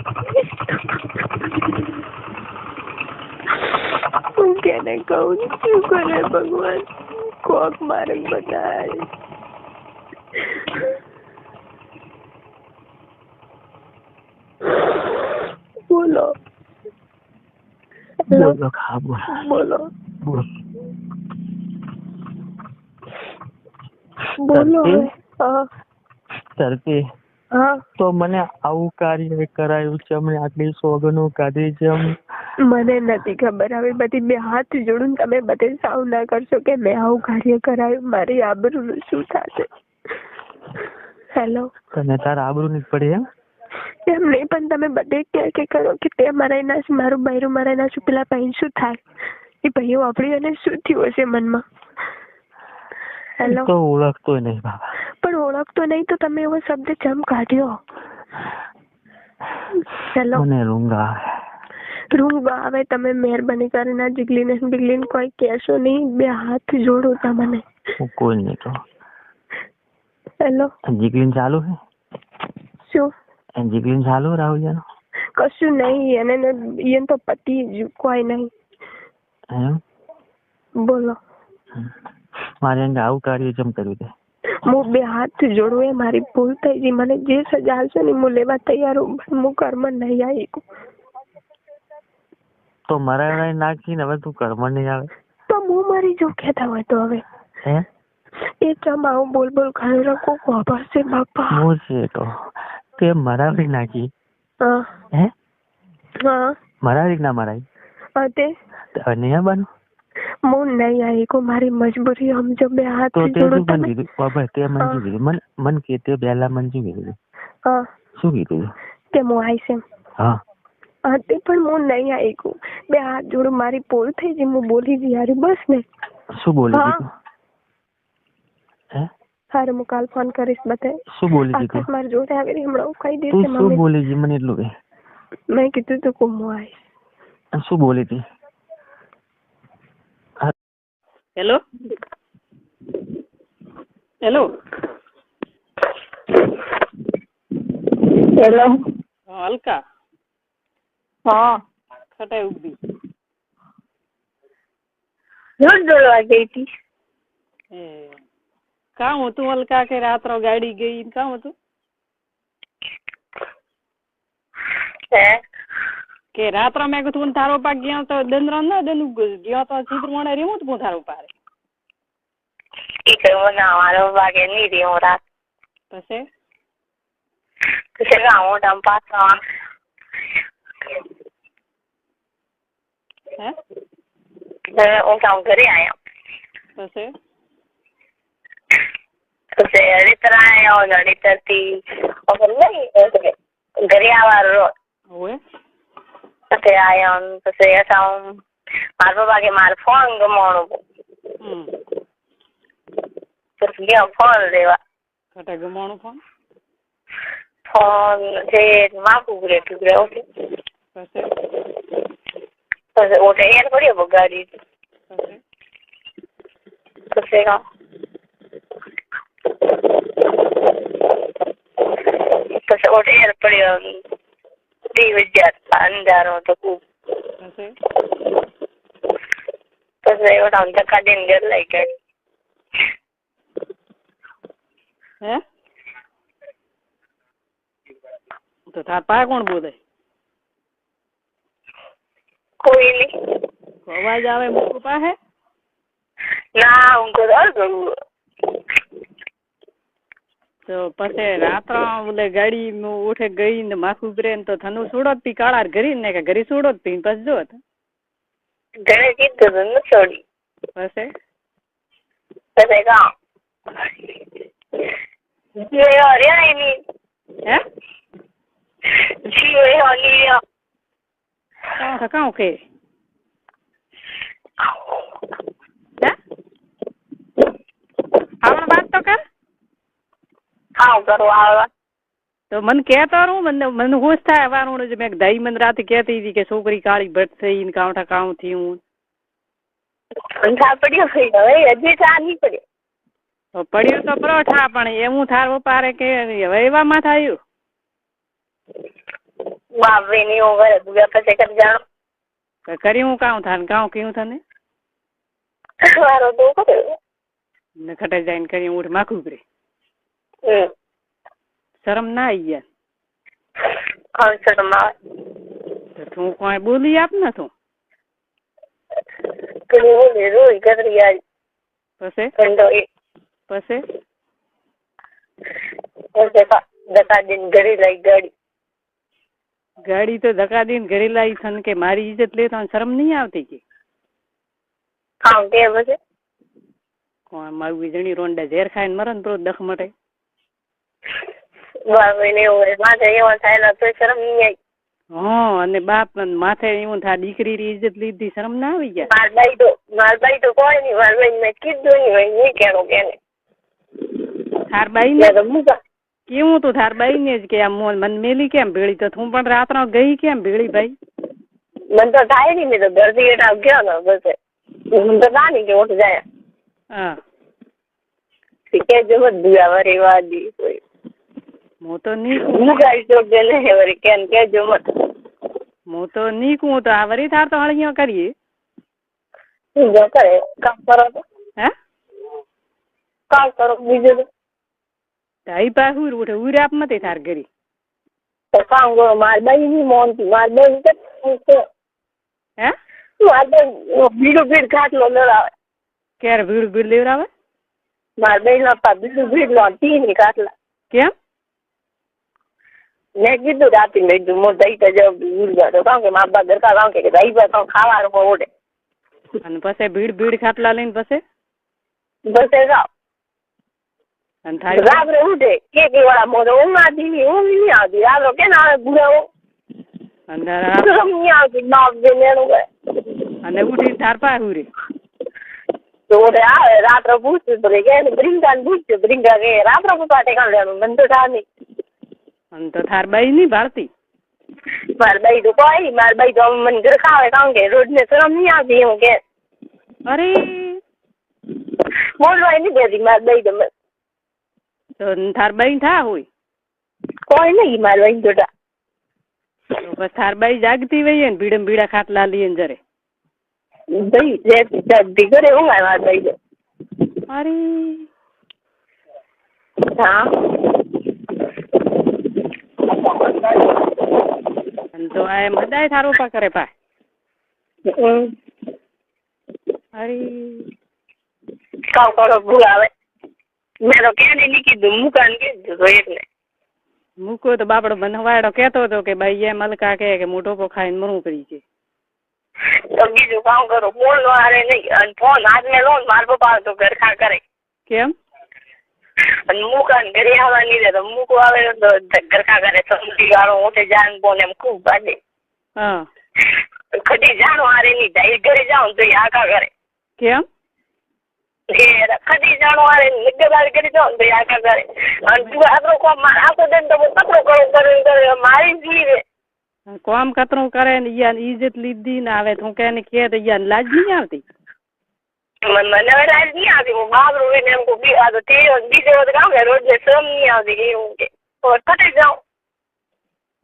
હું કેને કહું શું કરે ભગવાન. કોક મારે બતાય. બોલો બોલો બોલો બોલો. તરતી તો મને આવું કાર્ય કરાયું છે. અમને આટલી સોગનો કાઢી છે. મને નથી ખબર. હવે બધી 2 હાથ જોડું તમે બધે સાવ ના કરશો કે મેં આવું કાર્ય કરાયું. મારી આબરૂનું શું થશે. હેલો તને તારા આબરૂ ની પડે એમ નહીં પણ તમે બધે ક્યાં કે કરો કે તે મરાઈ નાશ મારું બૈરું મરાઈ નાશું. પેલા ભાઈ શું થાય એ ભાઈઓ આપણી અને શું થયું હશે મનમાં. હેલો તો ઓળખતો નહીં બાબા. પણ ઓળખતો નહીં તો તમે એવો શબ્દ જમ કાઢ્યો. હેલો મને રૂંગ આવે. તમે મહેરબાની કરીને જીગલીને કોઈ કહેશો નહીં. 2 હાથ જોડો તમને. કોઈ નહીં તો. હેલો જીગલીન ચાલુ હે શું જીગલીન ચાલુ રાહુલ કશું નહીં. એને તો પતિ કોઈ નહીં. બોલો મારે અંગે આવું કાર્ય જમ કર્યું છે. હું 2 હાથ જોડું. એ મારી ભૂલ થઈ ગઈ. મને જે સજા આવશે ને હું લેવા તૈયાર હું. હું કર્મ નહીં આવી. તો મરાય નાખીને હવે તું કર્મ નહીં આવે તો હું મરી જાઉં કહેતા હોય તો. હવે એ ચમ આવું બોલ ખાઈ રાખો ખબર છે બાપા. હું છે તો તે મરાવી નાખી. મરાવી ના મરાય તે નહીં બનું. હું નહીં આવી. મારી મજબૂરી સમજો. 2 હાથ જોડું. તે કીધું બાબા તે મંજુ કીધું મન કે તે પહેલા મંજુ કીધું. શું કીધું કે હું આવીશ એમ. તે પણ હું નહીં આવી. 2 હાથ જોડું. મારી ભૂલ થઈ ગઈ. હું બોલી ગઈ યાર બસ ને. શું બોલી દીધું? હારે હું કાલ ફોન કરીશ. બતાય શું બોલી દીધું? મારી જોડે આવી હમણાં કહી દઈશ. તું શું બોલી જી મને એટલું કે મેં કીધું તું હું આવીશ. શું બોલી હતી? Hello hello hello Alka. હા ખટાઈ ઉભી જોર જોડવા ગઈ હતી. કામ હતું અલકા કે રાત્રો ગાડી ગઈ કામ હતું કે રાત્રો મેં કીધું થારો પાક ગયા તો દંદરા ના દંડ ગયો તો ચિત્ર મને રેવું તું થારો પારે મારો ભાગે નહીં રહ્યો રાત. પછી હું તમ પાછો હું કામ ઘરે આવ્યો. પછી અડિતર આવ્યો. અડિતર થી ઘરે આવવાનો પછી આવ્યો. પછી મારા પપ્પા કે મારે ફોન ગમાણું. પછી ગયો ફોન લેવા. ગમાણું ફોન જે માકું ઘરે ઓકે. પછી ઓટે એર પડ્યો બગાડી. પછી ઓટે એર પડ્યો. 20,000 અંધારો તો ખૂબ. પછી ઓટા ધક્કા દઈને ઘર લઈ ગઈ. તો તાર પા કોણ બોલે? કોઈ નહીં. અવાજ આવે મૂકું પાસે? ના હું કદાચ કરું. તો પછી રાત્રે બોલે ગાડી ઉઠે ગઈ ને માથું ઉભરે ને તો થનું છોડો પી કાળા ઘરી ને કે ઘરી છોડો જ પી પછી જો ઘરે કીધું ન છોડી. પછી પછી કામ હરિયાણી ની હે જીવે હોલી કાં કે હે આવણ વાત તો કર. કામ કરવા આવે તો મને કહેતો મને હોશ થાય વારું જ મેં દહી મને રાતે કહેતી હતી કે છોકરી કાળી ભટ્ટ થઈ ને કાંઠા કામ થયું. પડ્યો હવે હજી ચા નહીં પડ્યો. પડ્યો તો પરોઠા પણ એવું થાર પારે કે હવે એવામાં થયું. બાપરે ની હું ઘરે દુગા પછી કરી જાણો કર્યું કામ થાય કામ કેવું તને મારો તો કર્યો ને ખટે જઈને કરી ઉઠ માખું કરે. શરમ ના આવી ગયા? શરમ આવે. તું કોઈ બોલી આપ ને તું રોઈ ગતરી આવી પછી પછી ધક્કા દઈને ઘરે લઈ ગાડી તો ધક્કા દઈને ઘરે લાવી થન કે મારી ઇજ્જત લે તો શરમ નહીં આવતી કે કામ કે પછી કોણ મારું વીજળી રોંડા ઝેર ખાઈને મરે ને તો દખ મટે. માથે એવા થયેલા તો શરમ નહીં આવી. હા અને બાપ માથે એવું થાય દીકરી ની ઇજ્જત લીધી શરમ ના આવી ગયા? માર બાઈ તો કોઈ નહીં. માર બેન મેં કીધું નહીં કેણું કેને થાર બાઈ ને કેવું તું થાર બાઈ ને જ કે આમ મને મેલી કેમ ભેળી તો તું પણ રાત્રે ગઈ કેમ ભેળી ભાઈ? મને તો થાય નહીં. મેં તો ઘરથી એટા ગયો ને બસ હું તો નાની કે ઉઠ જાય. હા કે જો બધું વરી વાદી કોઈ હું તો નહીં હું ગાડી ચોક દે ને વરી કેમ કે જો મત હું તો નીકું તો આ વરી થાર તો હળિયો કરીએ. જો કરે કામ કરો તો હે કામ કરો બીજું તો તાઈ પા હુર ઉઠે ઉર આપ મતે થાર ઘરી તો કામ કરો. માર બાઈ ની મોનતી માર બાઈ હે માર બાઈ બીડું ભીડ ખાટલો લડાવે. ક્યારે ભીડ ભીડ લેવડાવે? માર બાઈ ના પા બીડું ભીડ લો ટી ખાટલા. કેમ? મેં કીધું રાતી મેં કીધું હું દઈ તો જાઉં ભૂલ કામ કે મા બાપ દરકાર કામ કે દઈ પર ખાવાનું ઓડે અને પછી ભીડ ભીડ ખાટલા લઈને પછી બસે જાવ અને થાય રાત્રે ઉઠે કે વાળા મોઢો ઊંઘ આવતી ઊંઘ નહીં આવતી. રાત્રે કે ના બુરાવો નહીં આવતી બાપ મેણું કરે અને ઉઠીને થાર પા હુરે તો આવે રાત્રે પૂછતું તો કે બ્રિંગા પૂછતું બ્રિંગા કે રાત્રે પપ્પા ટેકા લેવાનું મને તો થાય નહીં. અને તો થાર બાઈ નહીં ભાળતી? માર બાઈ તો કોઈ માર બાઈ તો મને ઘર ખાવે કામ કે રોજ ને શરમ નહીં આવતી એવું કે અરે બોલવાય નહીં દેતી માર બાઈ તો તો થાર બાઈ થા હોય કોઈ નહીં માર બાઈ જોટા તો બસ થાર બાઈ જાગતી વહીએ ને ભીડમ ભીડા ખાટલા લઈએ ને જરે ભાઈ જગતી ઘરે ઊંઘાય માર બાઈ તો. અરે હા તો આ મદાય થારો પા કરે પા. અરે કામ કરો ભૂલ આવે. મેં તો ક્યારે નહીં કીધું મુકાન કીધું તો એટલે મૂકો તો બાપડો બનવાડો કેતો હતો કે ભાઈ એમ મલકા કે મોટો પો ખાઈને મરું કરી છે. તો બીજું કામ કરો બોલ હારે નહીં અને ફોન હાથમાં લો ને માર પપ્પા તો ઘર ખા કરે. કેમ? અને મુકાન ઘરે આવવા નહીં દે તો મૂકવા આવે તો ઘર ખા કરે. સમજી ગાળો ઉઠે જાન બોને એમ ખૂબ બાજે. હા કદી જાણો હારે નહીં જાય ઘરે જાઉં તો એ આખા કરે. કેમ? કદી જાણો હારે નિગદાર કરી જાઉં તો એ આખા કરે. અને તું આટલો કોમ આખો દે તો કચરો કરે મારી જીવે કોમ કતરું કરે ને યાર ઇજ્જત લીધી ને આવે તું કે તો યાર લાજ નહીં આવતી? મને લાજ નહીં આવતી. હું બાબરો ને એમ કહું બીજે વખત કામ કે રોજ ને શ્રમ નહીં આવતી એવું કે ખટે જાઉં.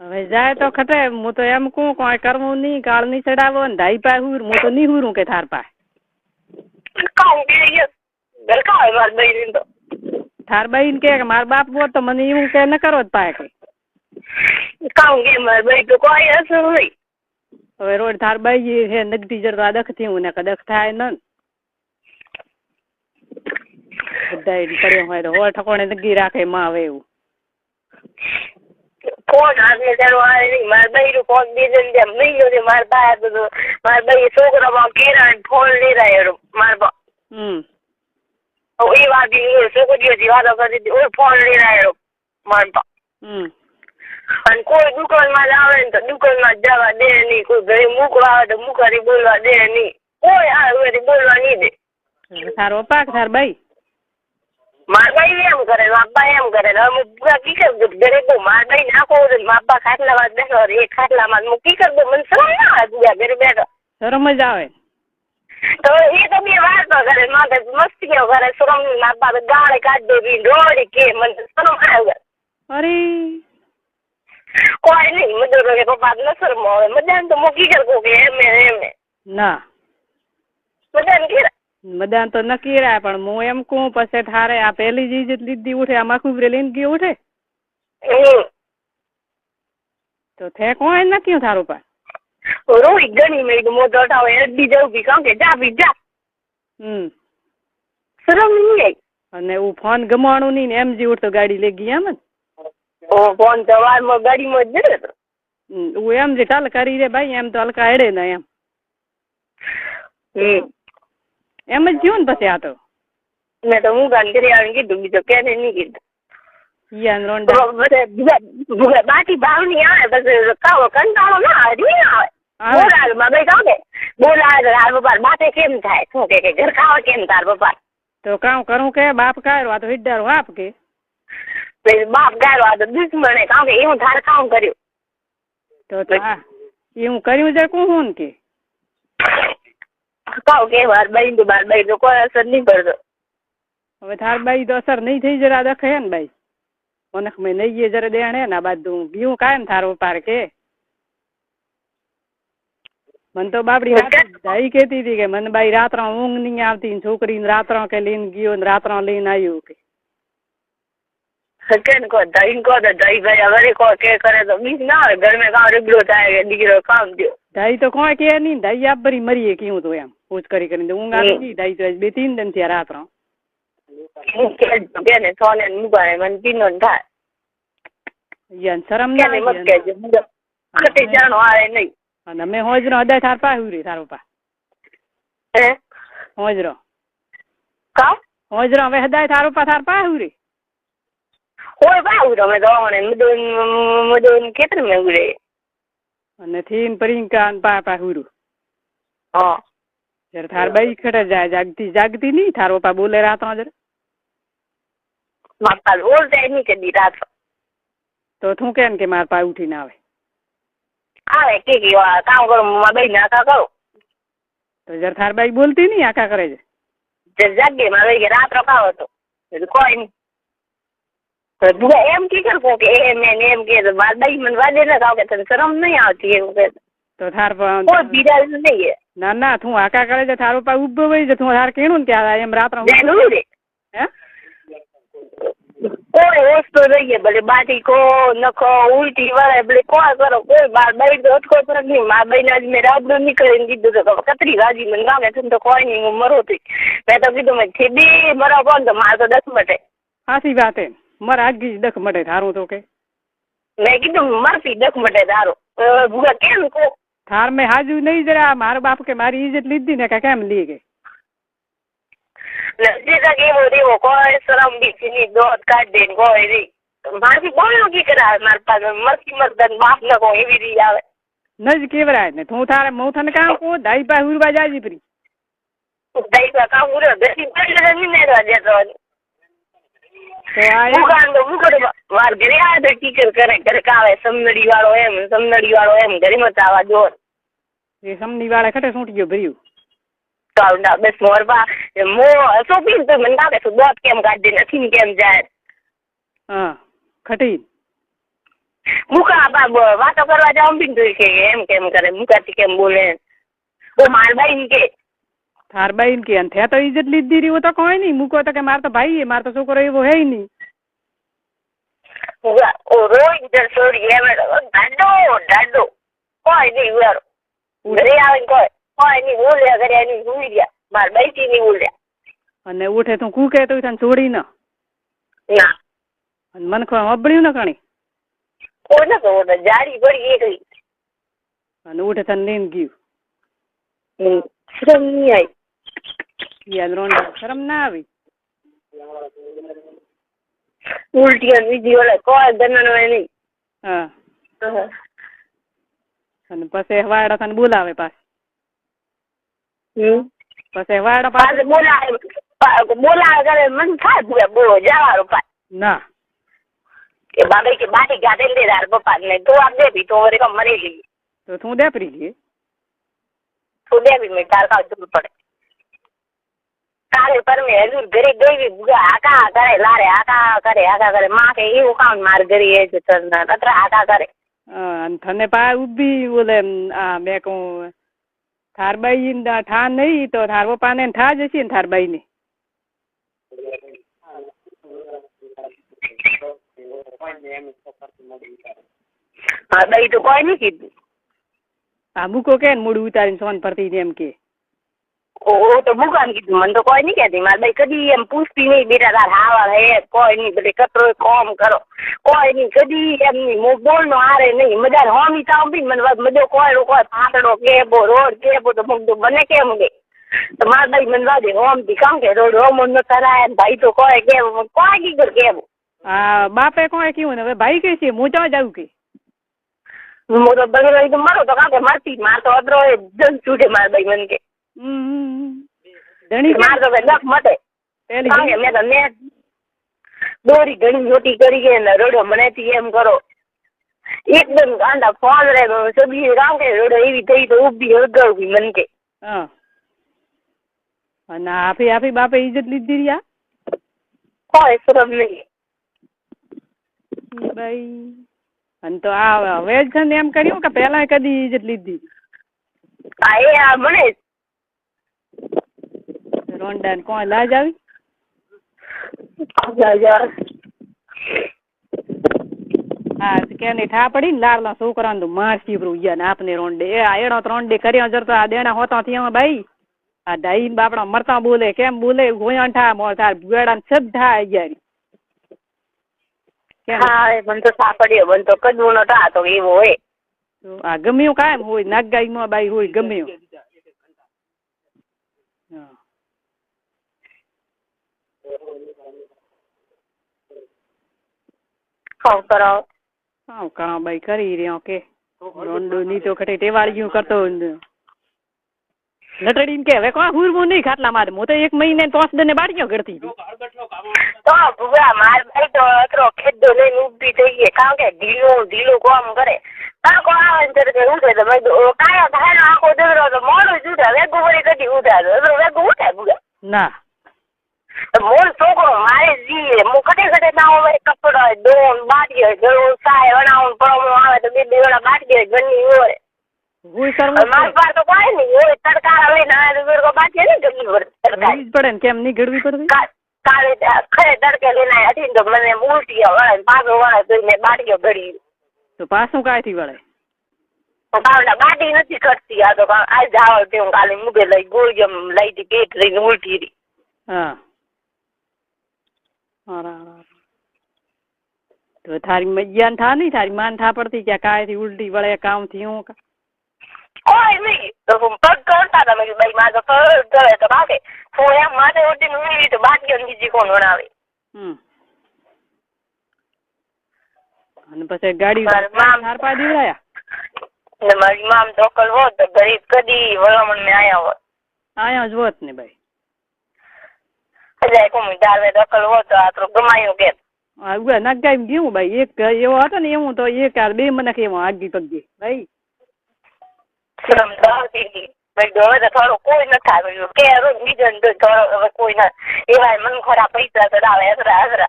હવે જાય તો ખટે. હું તો એમ કહું કોઈ કરવું નહીં કાળ નહીં ચડાવો ને ધાઈ પા હુર હું તો નહીં હુરું કે થાર પા કામ કે ઘર ખાવે માર બહેન તો થાર બહેન કે મારા બાપ બોલ તો મને એવું કે ન કરો જ પાય કે કામ કે મારે ભાઈ તો કોઈ અસર નહીં. હવે રોડ થાર બાઈ છે નગટી જડતા દખ થયું ને કદખ થાય ન બધા પડ્યો હોય તો હોળ ઠકોણે નગી રાખે માં આવે એવું. ફોન હાથને ચાલો આવે નહીં. મારા ભાઈ નું ફોન દીધું ને મહિનો છે મારા બા બધું મારા ભાઈ છોકરામાં કેરા ફોન લઈ રહ્યા મારા બા. એ વાત છોકરીઓથી વાતો કરતી હતી ફોન લઈ રહ્યો મારા બા. અને કોઈ દુકાનમાં આવે ને તો દુકાનમાં જવા દે નહીં. કોઈ ઘરે મૂકવા આવે તો મૂકાથી બોલવા દે નહીં. કોઈ આવે બોલવા નહીં દે. તારો પપ્પા કે તાર ભાઈ? મારા ભાઈ એમ કરે બાપા એમ કરે. અમે પૂરા કી કર ઘરે બહુ મારા ભાઈ નાખો બાપા ખાટલામાં બેઠો એ ખાટલામાં હું કી કર દઉં. મને શરમ ના આવે પૂરા ઘરે બેઠો. શરમ જ આવે તો એ તો બે વાર્તા કરે મારે મસ્તીઓ કરે. શરમ ના બાપા ગાળે કાઢી દે રોડ કે મને શરમ આવે. અરે કોઈ નહીં મજૂર કે પપ્પા ન શરમ આવે. મજાને તો મૂકી કર કે એમ ના મજાને કેરા મદાન તો નક્કી રહ્યા પણ હું એમ કહું પછી થારે આ પેલી જ ઇજ્જત લીધી ઉઠે આમાં ખુબરે લઈને ગયો ઉઠે તો થે કોઈ નક્કી થારું પા રોઈ ગણી મેં મોટો ઉઠાવો એડી જવું બી કામ કે જા બી જા. શરમ નહીં અને હું ફોન ગમાણું નહીં ને એમ જી ઉઠતો ગાડી લઈ ગઈ એમ ફોન તો વારમાં ગાડીમાં જ જતો હું એમ જે ચાલ કરી રે ભાઈ એમ તો હલકા હેડે ને એમ એમ જ થયું ને પછી આ તો મેં તો હું ગાન કરી આવીને કીધું બીજો ક્યારે નહીં કીધું. બાકી ભાવ ની આવે પછી કાવો કંટાળો ના આવે નહીં આવે. બોલાવે મારા ભાઈ કામ કે બોલાવે તાર પપ્પા બાતે કેમ થાય શું કે ઘર ખાવા કેમ તાર પપ્પા તો કામ કરું કે બાપ કાઢો આ તો હિડ્ડારો બાપ કે બાપ ગાયો આ તો દુશ્મન કામ કે એવું તાર કામ કર્યું તો એવું કર્યું છે કોણ હું કે કહું કે બાર બાઈ તો કોઈ અસર નહીં પડતો. હવે થાર બાઈ તો અસર નહીં થઈ જરા દખે ને બાઈ મને મેં નહીં જરા દેણે ને બાજુ બીવું કાયમ થારો પાર કે મને તો બાપડી દાઈ કેતી હતી કે મને બાઈ રાત્રા ઊંઘ નહીં આવતી છોકરીને રાત્રા કે લઈને ગયો ને રાત્રા લઈને આવ્યું કે દાઈ તો કોઈ કે નહીં દાઈ આપ ભરી મરીએ કેવું તો એમ પૂછ કરીને ઊંઘ આવી દાઈ તો 2-3 દિન થયા રાત્રા શરમ નહીં અને અમે હોજરો અદા થાર પાહુ રે તારો પા હોજરો હવે હદાય થારો પા થાર પાહુ રે કોઈ પાહુ તમે તો મદન કેટલે મે ઉરે અને થીન પરિંકા પા પાહુ હા જર થાર બાઈ ખડે જાય જાગતી નહીં થારો પા બોલે રાતનો જર માપા ઓલ જાય નહીં કે દી રાત તો તું કેમ કે માર પા ઉઠીને આવે આવે કે કામ કરો માં બેન આખા કરો તો જર થાર બાઈ બોલતી નહીં આખા કરે છે જાગે માં કે રાત રખાવ હતો કોઈ નહીં એમ કી કર કે એમ કે માર બાઈ મને વાદે ના ખાવ કે તને શરમ નહીં આવતી એવું કે તો થાર કોઈ બિરાજ નહીં ના ના તું આખા કરે છે થારો પા ઉભો હોય છે તું થાર કેણું ને ત્યાં એમ રાત હે કોઈ વસ્તુ રહીએ ભલે બાટી કો નખો ઉલટી વળે ભલે કોઈ કરો કોઈ બાર બાઈ તો કોઈ ફરક નહીં મારા બાઈ ને આજ મેં રાબડું નીકળીને કીધું તો કતરી રાજી મને ગામે છે તો કોઈ નહીં હું મરો હતી મેં તો કીધું મેં થેબી મરા કોણ તો મારે તો 10 મટે સાચી વાત હે મારા આગી 10 મટે થારું તો કે મેં કીધું મરતી 10 મટે તારો ભૂગા કેમ કો થાર મેં હાજુ નહીં જરા મારો બાપ કે મારી ઇજ્જત લીધી ને કે કેમ લી ગઈ એવો કોઈ શરમ બીજી દોધ કાઢ દે કોઈ નહીં મારથી બોલો કી કરાવે મારા પાસે મરતી મરદન બાપ ને કોઈ એવી રીત આવે નજ કેવરાય ને તું થારે હું તને કામ કો દાઈ પા હુરવા જાજી પરી દાઈ પા કામ ઉરે બેસી પડે ને ને દેતો તો આયા વાર ઘરે આવે તો ટીચર કરે ઘરે કાવે સમનડી વાળો એમ ઘરે મચાવા જો એ સમની વાળા ખટે સૂટી ગયો ભર્યું કાઉન્ડા બસ મોરબા મો સોપી તો મને લાગે તો દોત કેમ કાઢી નથી કેમ જાય હા ખટી મુકા બા વાતો કરવા જાવ બી તો કે એમ કેમ કરે મુકાથી કેમ બોલે ઓ મારબાઈ કે થાર બાઈ કે અંતે તો ઇજ્જત લીધી રહ્યો તો કોઈ નહીં મૂકો તો કે માર તો ભાઈ માર તો છોકરો એવો હે નહીં રોજ છોડી એમ ડાડો કોઈ નહીં ઉયારો ઘરે આવીને કોઈ નહીં ઉલ્યા ઘરે એની સુઈ ગયા મારે બેસી નહીં ઉલ્યા અને ઉઠે તું કુ કે તું તને છોડી ન ના અને મન અબળ્યું ને કણી કોઈ નતો જાડી પડી એકલી અને ઉઠે તને લઈને ગયું શરમ નહીં આવી યાદ રોંડા શરમ ના આવી ઉલટી બીજી ઓલે કોઈ ગણનો નહીં હા અને પછી વાડા તને બોલાવે પાછી પછી વાડા પાસે બોલાવે કરે મન થાય બોલો જવાનું પાછું ના કે બાબા કે બાટી ગાડે દે તાર પપ્પા ને તો આપ દેવી તો વરે મરી ગઈ તો તું દેપરી ગઈ તું દેવી મેં તાર કાવ જરૂર પડે કાલે પર મેં હજુ ઘરે ગઈ આકા કરે લારે આકા કરે માં કે એવું કામ માર ઘરે એ જ તત્ર આકા કરે અને તને પા ઉભી બોલે આ મેં કહું થારબાઈ ઠા નહીં તો થાર પપ્પા ને ઠા જશે ને થારબાઈ ને હા દઈ તો કોઈ નહીં કીધું આ મૂકો કે ને મૂળ ઉતારીને સોન ફરતી એમ કે ઓ તો મૂકવાનું કીધું મને તો કોઈ નહીં કહેતી મારે ભાઈ કદી એમ પૂછતી નહીં બેટા તાર હાવા હે કોઈ નહીં બધી કતરો કોમ કરો કોઈ નહીં કદી એમ નહીં બોલ નો હારે નહીં મજા હોમી સાંભળી મને મજો કોઈ ફાટડો કેબો રોડ કેબો તો મૂકતું બને કેમ કે તો મારે ભાઈ મને વાજે હોમ થી કામ કે રોડ હોમ ન કરાય ભાઈ તો કોઈ કેવું કોઈ કીધું કેવું હા બાપે કોઈ કેવું ને હવે ભાઈ કે છે હું ચા જાઉં કે હું તો બગડે તો મારો તો કાકે મારતી માર તો અદરો જન છૂટે માર ભાઈ મને કે માર તો દખ મતે મેં તો મેં દોરી ઘણી મોટી કરી ગઈ ને રોડો મને એમ કરો એકદમ ગાંડા ફોન રે સબી કામ કે રોડો એવી થઈ તો ઉભી હળગાવી મન કે હા અને આપી બાપે ઇજ્જત લીધી રહ્યા કોઈ શરમ નહીં ભાઈ અને તો આ હવે જ છે ને એમ કર્યું કે પેલા કદી ઇજ્જત લીધી હા એ આ મને રોંડા ને કોણ લાજ આવી હા કે ને ઠા પડી ને લાડલા છોકરા ને મારસી ગયા ને આપને રોંડે એ આ એડો રોંડે કર્યો જરતો આ દેણા હોતા થયા ભાઈ આ ડાઈ બાપડા મરતા બોલે કેમ બોલે ગોયા ઠા મોર તાર ભુગાડા ને સબ ઠા આવી ગયા હા મને તો સાંભળ્યો મને તો કદવું નો ટા તો એવો હોય આ ગમ્યું કાયમ હોય નાગગાઈ માં બાઈ હોય ગમ્યું કરો બાઈ કરી રહ્યો કે રોંડો ની તો ખટે ટેવાળ્યું કરતો નટડીને કે હવે કોઈ હુરવું નહીં ખાટલા મારે હું તો 1 મહિને 5 દિને બાળ્યો ગળતી તો ભૂગા માર ભાઈ તો અતરો ખેડો લઈને ઊભી થઈ ગઈ કારણ કે ઢીલું કામ કરે કાકો આવે ને ત્યારે ઉઠે તો ભાઈ કાયો થાય આખો દોરો તો મોડું જ ઉઠે વેગું વળી કદી ઉઠાડે વેગું ઉઠે ભૂગા ના મોર છોકરો મારે જી હું કટે ના હોય કપડો દોન બાટીઓ ગળું સાય વણાવું પડો આવે તો બે વેળા બાટીઓ ઘરની હોય મારી પાસે તો કોઈ નહીં હોય તડકા લઈને આવે બાટીઓ નહીં ગમી પડે ને કેમ નહીં ગળવી પડતી કાલે ખરે તડકે લઈને હતી તો મને ઉલટી વળે પાછો વળે તો મેં બાટીઓ ગળી તો પાછું કાંઈથી વળે બાટી નથી કરતી આ તો આજ આવે તે કાલે મુગે લઈ ગોળી લઈ હતી પેટ લઈને ઉલટી રહી હા તો થારી મૈયાન થા નહીં તારી માન થા પડતી કે કાંઈથી ઉલટી વળે કામ થી હું કોઈ નહીં તો પગ કરતા તમે ભાઈ મારે તો કરે તો કાકે હું એમ માથે ઉઠીને ઉડી તો બાટીઓ બીજી કોણ વણાવે અને પછી ગાડી હાર પા દીવડાયા મારી મામ ચોકલ હોત તો ગરીબ કદી વળામણ ને આયા જ હોત ને ભાઈ એટલે કોમી દાવે દખલ હોત તો આ તો ગમાયું કે નગાઈ ગયું ભાઈ એક એવો હતો ને એવું તો એક બે મને કેવો આગી પગી ભાઈ થોડું કોઈ નથી આવ્યું કે બીજા કોઈ ના એવા મન ખરા પૈસા ચડાવે હસરા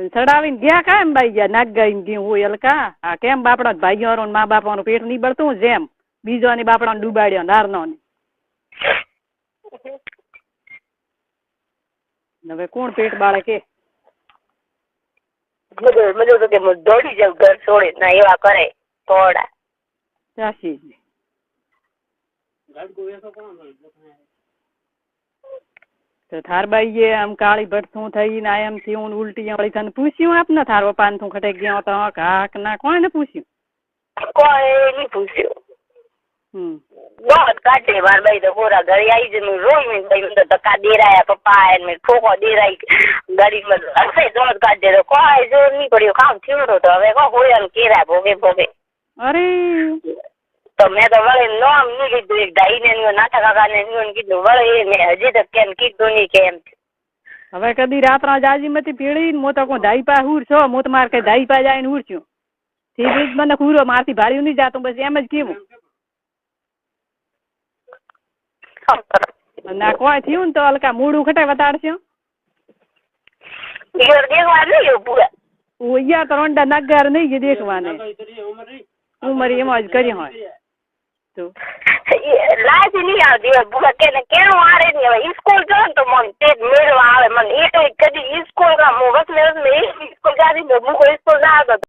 ચડાવીને ગયા કામ ભાઈ ગયા નાગાઈ ગયું હોય એલકા આ કેમ બાપડા ભાઈઓ મા બાપાનું પેટ નહીં બળતું જેમ બીજો ની બાપડા ડૂબાડ્યો નારનો ને હવે કોણ પેટ બાળે કે મને તો કે હું દોડી જાઉં ઘર છોડી ના એવા કરે થોડા સાચી તો થાર બાઈએ આમ કાળી ભટ્ટ શું થઈ ને એમ થયું ઉલટી વળી તને પૂછ્યું આપને થાર પપ્પાને તું ખટે ગયો તો કાક ના કોને પૂછ્યું કોઈ નહીં પૂછ્યું બહુ કાઢે મારા ભાઈ તો પૂરા ઘરે આવી જઈને રોઈ ભાઈ તો ધક્કા દેરાયા પપ્પા ને ઠોકો દેરાઈ ગાડીમાં હશે દોડ કાઢે તો કોઈ જોર નહીં પડ્યો કામ થયું તો હવે હોયા કેરા ભોગે ભોગે અરે તો મેં તો વળે નામ નહીં કીધું એક ડાઈ ને નાથા કાકા ને કીધું વળે મેં હજી તો કેમ કીધું નહીં કે એમ હવે કદી રાત્રા જાજી મતી પીળી ને તો કોઈ ધાઈ પા હુર છો હું તો મારે કઈ ધાઈ પા જાય ને હુર છું થી મને હુરો મારથી ભાર્યું નહીં જાતું બસ એમ જ કેવું ના કોઈ થયું ને તો હલકા મૂડું ખટાઈ વતાડશે યાર તો રોંડા નગાર નહીં કે દેખવાને ઉમર એમાં જ કરી હોય તો લાજ નહીં આવતી ભૂગા કેને કેવું આરે નહીં હવે સ્કૂલ જો ને તો મને તે મેળવા આવે મને એ કદી સ્કૂલ હું વસ સ્કૂલ જાતી ભૂગો સ્કૂલ ના આવતો